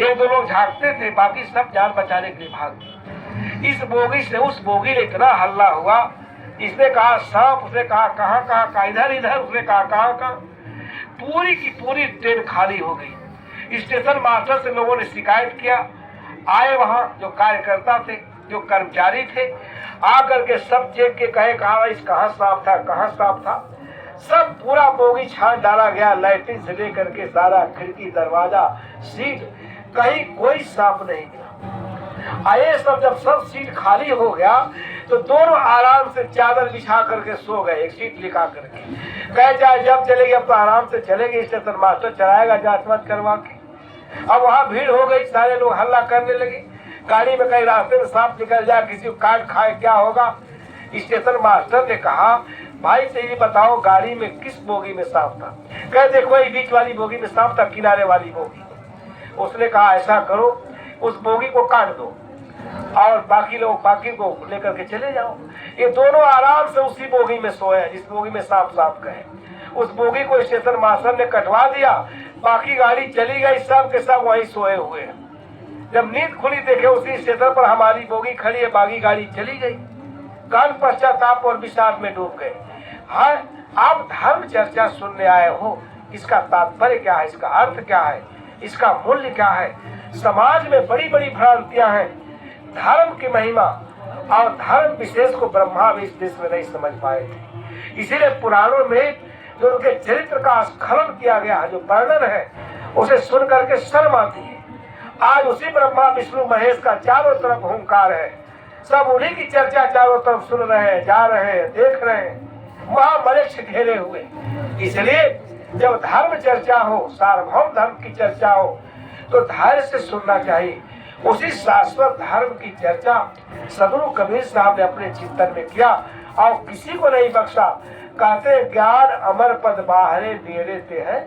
S1: 1-2 लोग झांकते थे, बाकी सब जान बचाने के लिए भाग गए। इस बोगी से उस बोगी में इतना हल्ला हुआ, इसने कहा सांप, उसने कहा कहाँ कहाँ, इधर इधर, उसने कहा कहाँ कहाँ। पूरी की पूरी ट्रेन खाली हो गई। स्टेशन मास्टर से लोगों ने शिकायत किया, आए वहां जो कार्यकर्ता थे, जो कर्मचारी थे, आकर के सब चेक के कहे कहाँ कहाँ सांप था, कहाँ सांप था। सब पूरा बोगी छान डाला गया, लाइटिंग से लेकर के सारा खिड़की, दरवाजा, सीट, कहीं कोई सांप नहीं मिला। आए सब सीट खाली हो गया तो दोनों आराम से चादर बिछा करके सो गए, एक सीट लिखा करके। कहे चाहे जब चलेगी, अब तो आराम से चलेगी, स्टेशन मास्टर चलाएगा जांच वाच करवा के। अब वहां भीड़ हो गई, सारे लोग हल्ला करने लगे, गाड़ी में कहीं रास्ते में सांप निकल जाए, किसी को काट खाए क्या होगा। स्टेशन मास्टर ने कहा भाई से ये बताओ गाड़ी में किस बोगी में सांप था? कह देखो ये बीच वाली बोगी में सांप था, किनारे वाली बोगी। उसने कहा ऐसा करो, उस बोगी को काट दो और बाकी लोग बाकी को लेकर के चले जाओ। ये दोनों आराम से उसी बोगी में सोए जिस बोगी में सांप सांप कहे। उस बोगी को स्टेशन मास्टर ने कटवा दिया, बाकी गाड़ी चली गई, सब के सब वहीं सोए हुए हैं। जब नींद खुली देखे उसी स्टेशन पर हमारी बोगी खड़ी है, बाकी गाड़ी चली गई। कान पश्चाताप और विषाद में डूब गए। हाँ, आप धर्म चर्चा सुनने आए हो, इसका तात्पर्य क्या है, इसका अर्थ क्या है, इसका मूल्य क्या है? समाज में बड़ी बड़ी भ्रांतियां हैं। धर्म की महिमा और धर्म विशेष को ब्रह्मा भी इस देश में नहीं समझ पाए थे। इसीलिए पुराणों में जो उनके चरित्र का स्खलन किया गया है, जो वर्णन है, उसे सुन करके शर्म आती है। आज उसी ब्रह्मा विष्णु महेश का चारों तरफ हुंकार है, सब उन्हीं की चर्चा चारों तरफ सुन रहे हैं, जा रहे हैं, देख रहे हैं, महामलेक्ष घेरे हुए। इसलिए जब धर्म चर्चा हो, सार्वभौम धर्म की चर्चा हो, तो धैर्य से सुनना चाहिए। उसी शाश्वत धर्म की चर्चा सदगुरु कबीर साहब ने अपने चिंतन में किया और किसी को नहीं बख्शा। कहते ज्ञान अमर पद बाहरे मेरे ते है,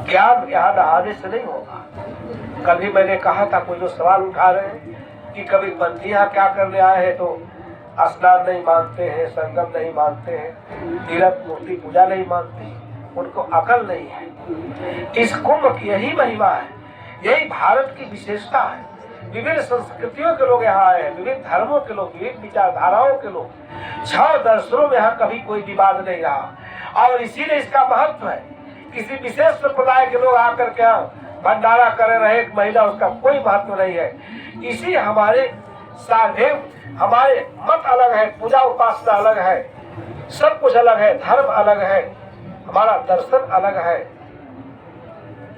S1: ज्ञान यहाँ नहाने से नहीं होगा। कभी मैंने कहा था, कोई जो सवाल उठा रहे हैं कि कभी पंथी यहाँ क्या करने आए हैं, तो स्नान नहीं मानते हैं, संगम नहीं मानते हैं, तीर्थ मूर्ति पूजा नहीं मानते, उनको अकल नहीं है। इस कुंभ की यही महिमा है, यही भारत की विशेषता है। विभिन्न संस्कृतियों के लोग यहाँ आए हैं, विभिन्न धर्मों के लोग, विभिन्न विचारधाराओं के लोग। 6 दर्शनों में यहाँ कभी कोई विवाद नहीं रहा और इसीलिए इसका महत्व है। किसी विशेष संप्रदाय के लोग आकर के भंडारा करे रहे एक महीना, उसका कोई महत्व नहीं है। इसी हमारे साधेव, हमारे मत अलग है, पूजा उपासना अलग है, सब कुछ अलग है, धर्म अलग है, हमारा दर्शन अलग है,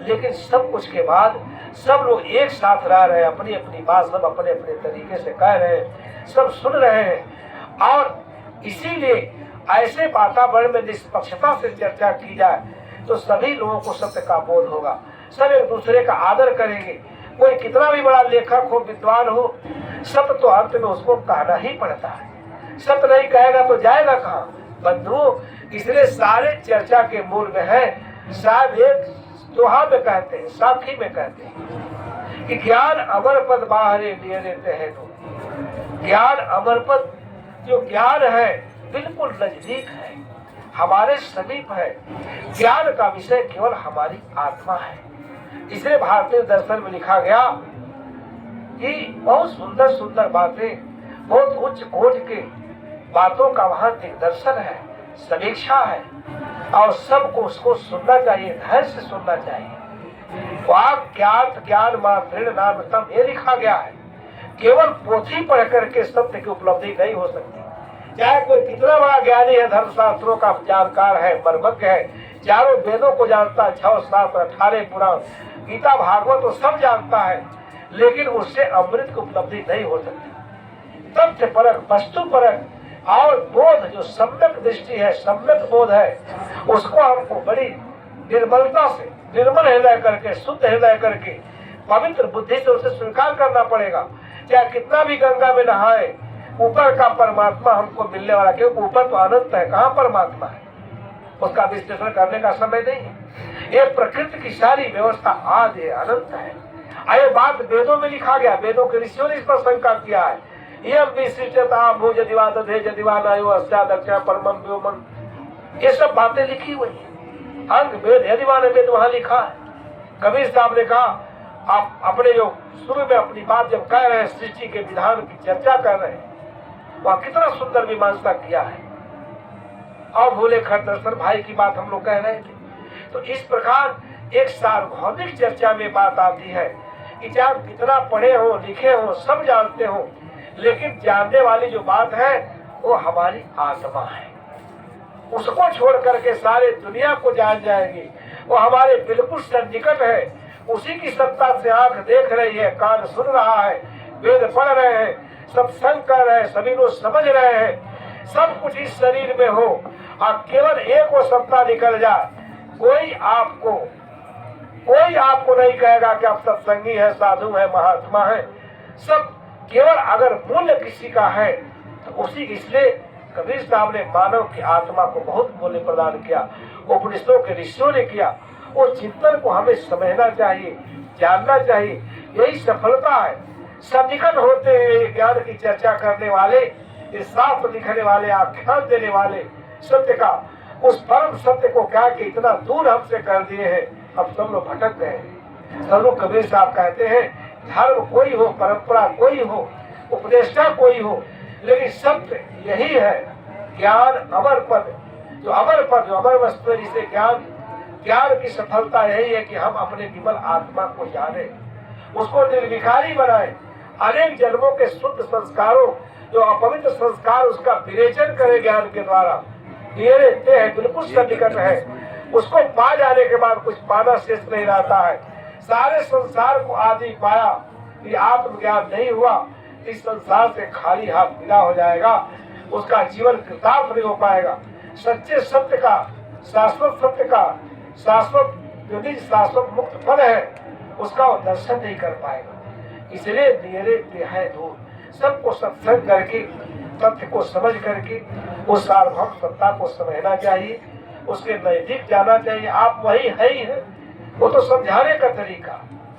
S1: लेकिन सब कुछ के बाद सब लोग एक साथ रह रहे हैं, अपनी अपनी बात सब अपने अपने तरीके से कह रहे हैं, सब सुन रहे हैं। और इसीलिए ऐसे वातावरण में निष्पक्षता से चर्चा की जाए तो सभी लोगों को सत्य का बोध होगा, सब एक दूसरे का आदर करेंगे। कोई कितना भी बड़ा लेखक हो, विद्वान हो, सत्य तो अंत में उसको कहना ही पड़ता है। सत्य नहीं कहेगा तो जाएगा कहाँ बंधुओं? इसलिए सारे चर्चा के मूल में है, शायद एक दोहा में कहते हैं, साखी में कहते हैं कि ज्ञान अमर पद बाहरे लिए लेते हैं। तो ज्ञान अमर पद, जो ज्ञान है बिल्कुल नजदीक है, हमारे समीप है। ज्ञान का विषय केवल हमारी आत्मा है। इसलिए भारतीय दर्शन में लिखा गया कि बहुत सुंदर सुंदर बातें, बहुत उच्च कोटि के बातों का वहाँ दिग्दर्शन है, समीक्षा है और सबको उसको सुनना चाहिए, धैर्य से सुनना चाहिए। वाक ज्ञात ज्ञान मात्र नाम, ये लिखा गया है। केवल पोथी पढ़ करके सत्य की उपलब्धि नहीं हो सकती। चाहे कोई कितना बड़ा ज्ञानी है, धर्मशास्त्रों का जानकार है, मर्मज्ञ है, चारों वेदों को जानता है, 6 शास्त्र 18 पुराण गीता भागवत तो सब जानता है, लेकिन उससे अमृत की उपलब्धि नहीं हो सकती। तथ्य परक, वस्तु परक और बोध, जो सम्यक दृष्टि है, सम्यक बोध है, उसको हमको बड़ी निर्मलता से, निर्मल हृदय करके, शुद्ध हृदय करके, पवित्र बुद्धि से उसे स्वीकार करना पड़ेगा। चाहे कितना भी गंगा में नहाए, ऊपर का परमात्मा हमको मिलने वाला, क्योंकि ऊपर तो अनंत है, कहाँ परमात्मा है, उसका विश्लेषण करने का समय नहीं है। ये प्रकृति की सारी व्यवस्था आज है, अनंत है। ये बात वेदों में लिखा गया, वेदों के ऋषियों ने इस पर शंका किया है। ये सब बातें लिखी हुई है, अंग वेद यदिवान वेद वहाँ लिखा है। कबीर साहब ने कहा, आप अपने जो शुरू में अपनी बात जब कह रहे हैं, सृष्टि के विधान की चर्चा कर रहे हैं, वहाँ कितना सुंदर मीमांसा किया है। और भोले खर दर्शन भाई की बात हम लोग कह रहे थे। तो इस प्रकार एक सार्वभौमिक चर्चा में बात आती है कि चाहे कितना पढ़े हो, लिखे हो, सब जानते हो, लेकिन जानने वाली जो बात है वो हमारी आत्मा है। उसको छोड़ करके सारे दुनिया को जान जाएंगे। वो हमारे बिल्कुल सन्निकट है, उसी की सत्ता से आंख देख रही है, कान सुन रहा है, वेद पढ़ रहे हैं, सब संग कर रहे हैं, सभी लोग समझ रहे हैं, सब कुछ इस शरीर में हो और केवल एक वो सत्ता निकल जाए। कोई आपको नहीं कहेगा कि आप सत्संगी है, साधु है, महात्मा है। सब केवल अगर मूल्य किसी का है तो उसी इसलिए कबीर साहब ने मानव की आत्मा को बहुत मूल्य प्रदान किया, उपनिषदों के ऋषियों ने किया। वो चिंतन को हमें समझना चाहिए, जानना चाहिए, यही सफलता है। सन्निकट होते हैं ज्ञान की चर्चा करने वाले, शास्त्र लिखने वाले, आख्यान देने वाले, सत्य का उस परम सत्य को क्या कि इतना दूर हमसे कर दिए हैं, अब सब लोग भटक गए हैं। सदगुरु कबीर साहब कहते हैं धर्म कोई हो, परंपरा कोई हो, उपदेष्टा कोई हो, लेकिन सत्य यही है ज्ञान अमर पद। जो अमर पद, जो अमर वस्तु है, जिसे ज्ञान की सफलता यही है कि हम अपने विमल आत्मा को जाने, उसको निर्विकारी बनाए, अनेक जन्मों के शुद्ध संस्कारों, जो अपवित्र संस्कार, उसका विरेचन करे ज्ञान के द्वारा। ये रहते हैं बिल्कुल सन्निकट है, उसको पा जाने के बाद कुछ पाना शेष नहीं रहता है। सारे संसार को आदि पाया कि आत्मज्ञान नहीं हुआ, इस संसार से खाली हाथ मिला हो जाएगा, उसका जीवन कृतार्थ नहीं हो पाएगा। सच्चे सत्य का, शाश्वत सत्य का, शाश्वत जो निज शाश्वत मुक्त फल है, उसका वो दर्शन नहीं कर पाएगा। इसलिए नियरे देहाय दूर, सबको सत्संग करके, तथ्य को समझ करके उस सार्वभौम सत्ता को समझना चाहिए, उसके नजदीक जाना चाहिए। आप वही है ही है, वो तो समझाने का तरीका।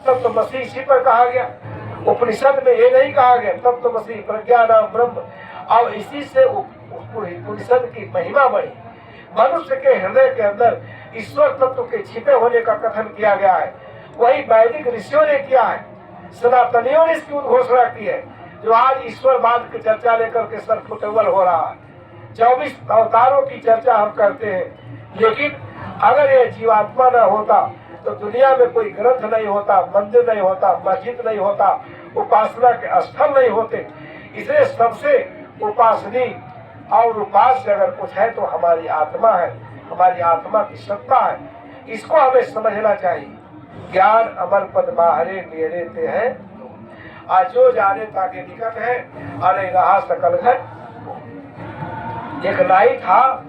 S1: तब तो मसीह इसी पर कहा गया, उपनिषद में ये नहीं कहा गया तब तो मसीह प्रज्ञा नाम ब्रह्म। अब इसी से उपनिषद की महिमा बढ़ी, मनुष्य के हृदय के अंदर ईश्वर तत्व के छिपे होने का कथन किया गया है। वही वैदिक ऋषियों ने किया है, सनातनियों ने इसकी उद्घोषणा की है, जो आज ईश्वरवाद की चर्चा लेकर के सर फुटबल हो रहा है। 24 अवतारों की चर्चा हम करते हैं, लेकिन अगर यह जीवात्मा न होता तो दुनिया में कोई ग्रंथ नहीं होता, मंदिर नहीं होता, मस्जिद नहीं होता, उपासना के स्थल नहीं होते। इसलिए सबसे उपासनी और उपास्य अगर कुछ है तो हमारी आत्मा है, हमारी आत्मा की सत्ता है। इसको हमें समझना चाहिए। ज्ञान अमर पद बाहरे मेरे ते है, आजो जाने ताके निकट है, अरे रहा सकल घट। एक नाई था,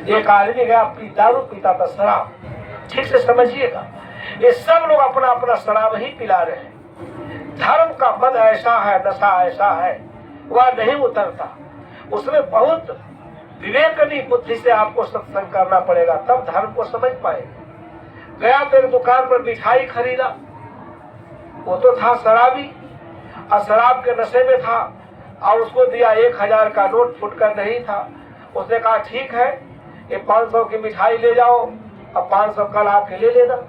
S1: एक आदमी गया दारू पीता था, शराब। ठीक से समझिएगा, ये सब लोग अपना अपना शराब ही पिला रहे हैं। धर्म का मद ऐसा है, नशा ऐसा है, वह नहीं उतरता। उसमें बहुत विवेकनी बुद्धि से आपको सत्संग करना पड़ेगा, तब धर्म को समझ पाएगा। गया मेरे दुकान पर मिठाई खरीदा, वो तो था शराबी और शराब के नशे में था, और उसको दिया 1000 का नोट, फुटकर नहीं था। उसने कहा ठीक है, ये 500 की मिठाई ले जाओ, अब 500 कल आके ले लेना।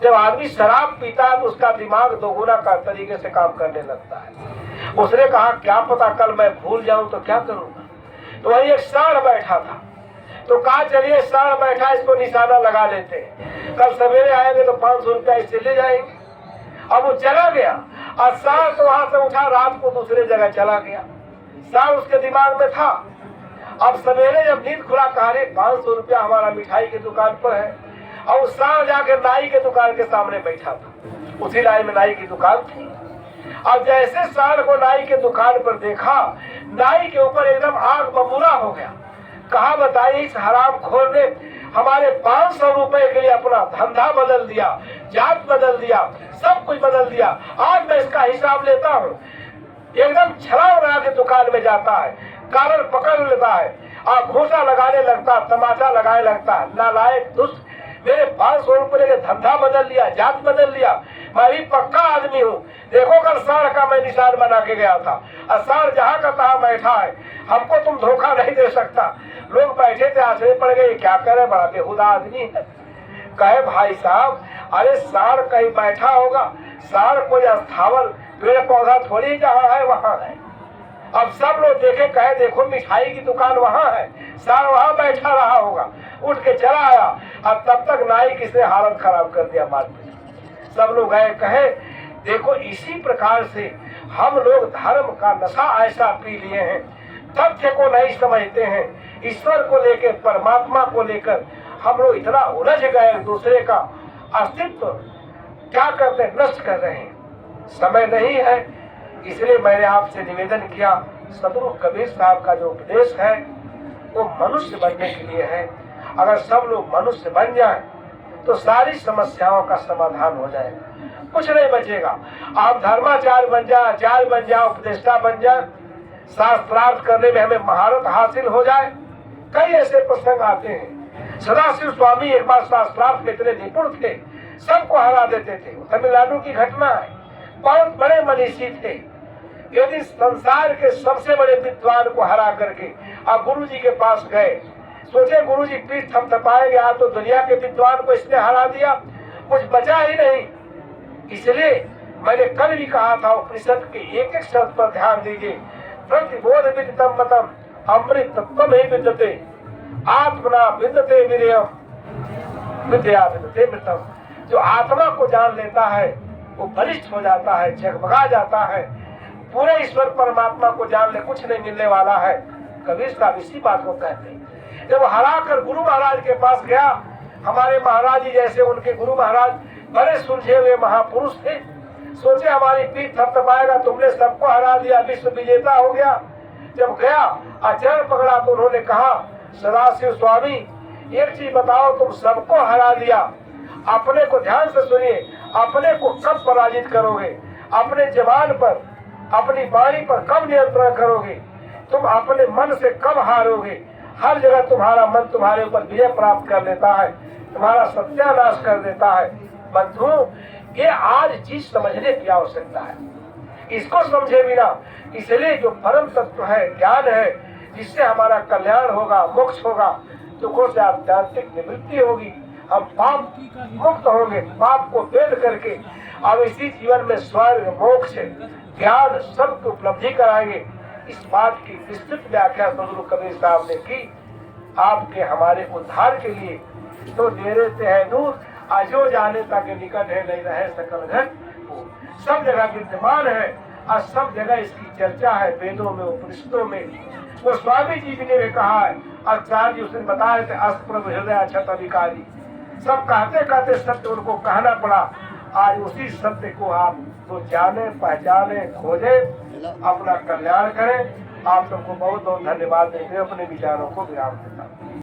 S1: जब आदमी शराब पीता है तो उसका दिमाग दोगुना का तरीके से काम करने लगता है। उसने कहा क्या पता कल मैं भूल जाऊं तो क्या करूंगा। तो वही एक सांड बैठा था, तो कहा चलिए सांड बैठा, इसको निशाना लगा लेते हैं, कल सवेरे आएंगे तो 500 रुपया इससे ले जाएंगे। अब वो चला गया और सांड तो वहां से उठा, रात को दूसरे जगह चला गया। सांड उसके दिमाग में था। अब सवेरे जब नींद खुला, कहा 500 रुपया हमारा मिठाई की दुकान पर है, और उस सांड जाके नाई के दुकान के सामने बैठा था। उसी लाइन में नाई की दुकान थी। अब जैसे सांड को नाई के दुकान पर देखा, नाई के ऊपर एकदम आग बबूला हो गया। कहा बताइए, इस हरामखोर ने हमारे 500 रुपए के लिए अपना धंधा बदल दिया, जात बदल दिया, सब कुछ बदल दिया। आज मैं इसका हिसाब लेता हूँ। एकदम छलांग लगा के दुकान में जाता है, कारण पकड़ लेता है और घूसा लगाने लगता, तमाचा लगाने लगता। नालायक दुष्ट, मेरे 500 रुपए के धंधा बदल लिया, जात बदल लिया, मैं भी पक्का आदमी हूँ। देखो कल सांड का मैं निशान बना के गया था, और सांड जहाँ का तहाँ बैठा है, हमको तुम धोखा नहीं दे सकता। लोग बैठे थे, आश्चर्य पड़ गए, क्या करे, बड़ा बेहुदा आदमी है। कहे भाई साहब, अरे सांड कहीं बैठा होगा, सांड कोई स्थावर पेड़ पौधा थोड़ी जहाँ है वहाँ है। अब सब लोग देखे, कहे देखो मिठाई की दुकान वहाँ है, सांड वहाँ बैठा रहा होगा। उठ के चला आया, और तब तक नाई किसने हालत खराब कर दिया मार्केट। सब लोग गए, कहे देखो इसी प्रकार से हम लोग धर्म का नशा ऐसा पी लिए हैं, तथ्य को नहीं समझते हैं, ईश्वर को लेकर, परमात्मा को लेकर हम लोग इतना उलझ गए, दूसरे का अस्तित्व क्या करते हैं, नष्ट कर रहे हैं। समय नहीं है, इसलिए मैंने आपसे निवेदन किया, सदगुरु कबीर साहब का जो उपदेश है वो मनुष्य बनने के लिए है। अगर सब लोग मनुष्य बन जाए तो सारी समस्याओं का समाधान हो जाएगा, कुछ नहीं बचेगा। आप धर्माचार्य बन जाए, आचार्य बन जाए, उपदेष्टा बन जाए, शास्त्रार्थ करने में हमें महारत हासिल हो जाए। कई ऐसे प्रसंग आते हैं। सदाशिव स्वामी एक बार शास्त्रार्थ में इतने निपुण थे, सबको हरा देते थे। तमिलनाडु की घटना है। बहुत बड़े मनीषी थे। यदि संसार के सबसे बड़े विद्वान को हरा करके आप गुरु जी के पास गए, सोचे गुरु जी पीठ थपथपाएंगे, आप तो दुनिया के विद्वान को इसने हरा दिया, कुछ बचा ही नहीं। इसलिए मैंने कल भी कहा था, उपनिषद के एक एक शब्द पर ध्यान दीजिए। प्रतिबोध विदितम मतम अमृत तत्वम ही विद्यते आत्मना विद्यते वीर्यम विद्या विद्यते मृतम। जो आत्मा को जान लेता है वो बलिष्ठ हो जाता है, जगमगा जाता है। पूरे ईश्वर परमात्मा को जान ले, कुछ नहीं मिलने वाला है। कबीर साहब इसी बात को कहते हैं। जब हरा कर गुरु महाराज के पास गया, हमारे महाराज जी जैसे उनके गुरु महाराज बड़े सुलझे हुए महापुरुष थे, सोचे हमारी पीठ थपथपाएगा, तुमने सबको हरा दिया, विश्व विजेता हो गया। जब गया आचरण पकड़ा तो उन्होंने कहा, सदाशिव स्वामी एक चीज बताओ, तुम सबको हरा दिया, अपने को ध्यान से सुनिए, अपने को कब पराजित करोगे? अपने जबान पर, अपनी वाणी पर कब नियंत्रण करोगे? तुम अपने मन से कब हारोगे? हर जगह तुम्हारा मन तुम्हारे ऊपर विजय प्राप्त कर लेता है, तुम्हारा सत्यानाश कर देता है। बंधु, ये आज चीज समझने की आवश्यकता है, इसको समझे बिना, इसलिए जो परम तत्व है, ज्ञान है, जिससे हमारा कल्याण होगा, मोक्ष होगा, दुखों से आध्यात्मिक निवृत्ति होगी, हम पाप मुक्त होंगे, पाप को भेद करके अब इसी जीवन में स्वर्ग, मोक्ष, ज्ञान सब की उपलब्धि कराएंगे। इस बात की विस्तृत व्याख्या सदगुरु कबीर साहब ने की। आपके हमारे उद्धार के लिए तो दे देते हैं दूर, आजो जाने तक निकट है, नहीं रहे सकल घट। सब जगह विद्यमान है और सब जगह इसकी चर्चा है, वेदों में, उपनिषदों में। वो स्वामी जी ने भी कहा है, आचार्य जी उसने बताए थे, अस्प्रभ हृदय अक्षत अधिकारी। सब कहते कहते सत्य उनको कहना पड़ा। आज उसी सत्य को आप तो जाने, पहचाने, खोजे, अपना कल्याण करें। आप सबको बहुत बहुत धन्यवाद देते हैं। अपने विचारों को विराम देता हूं।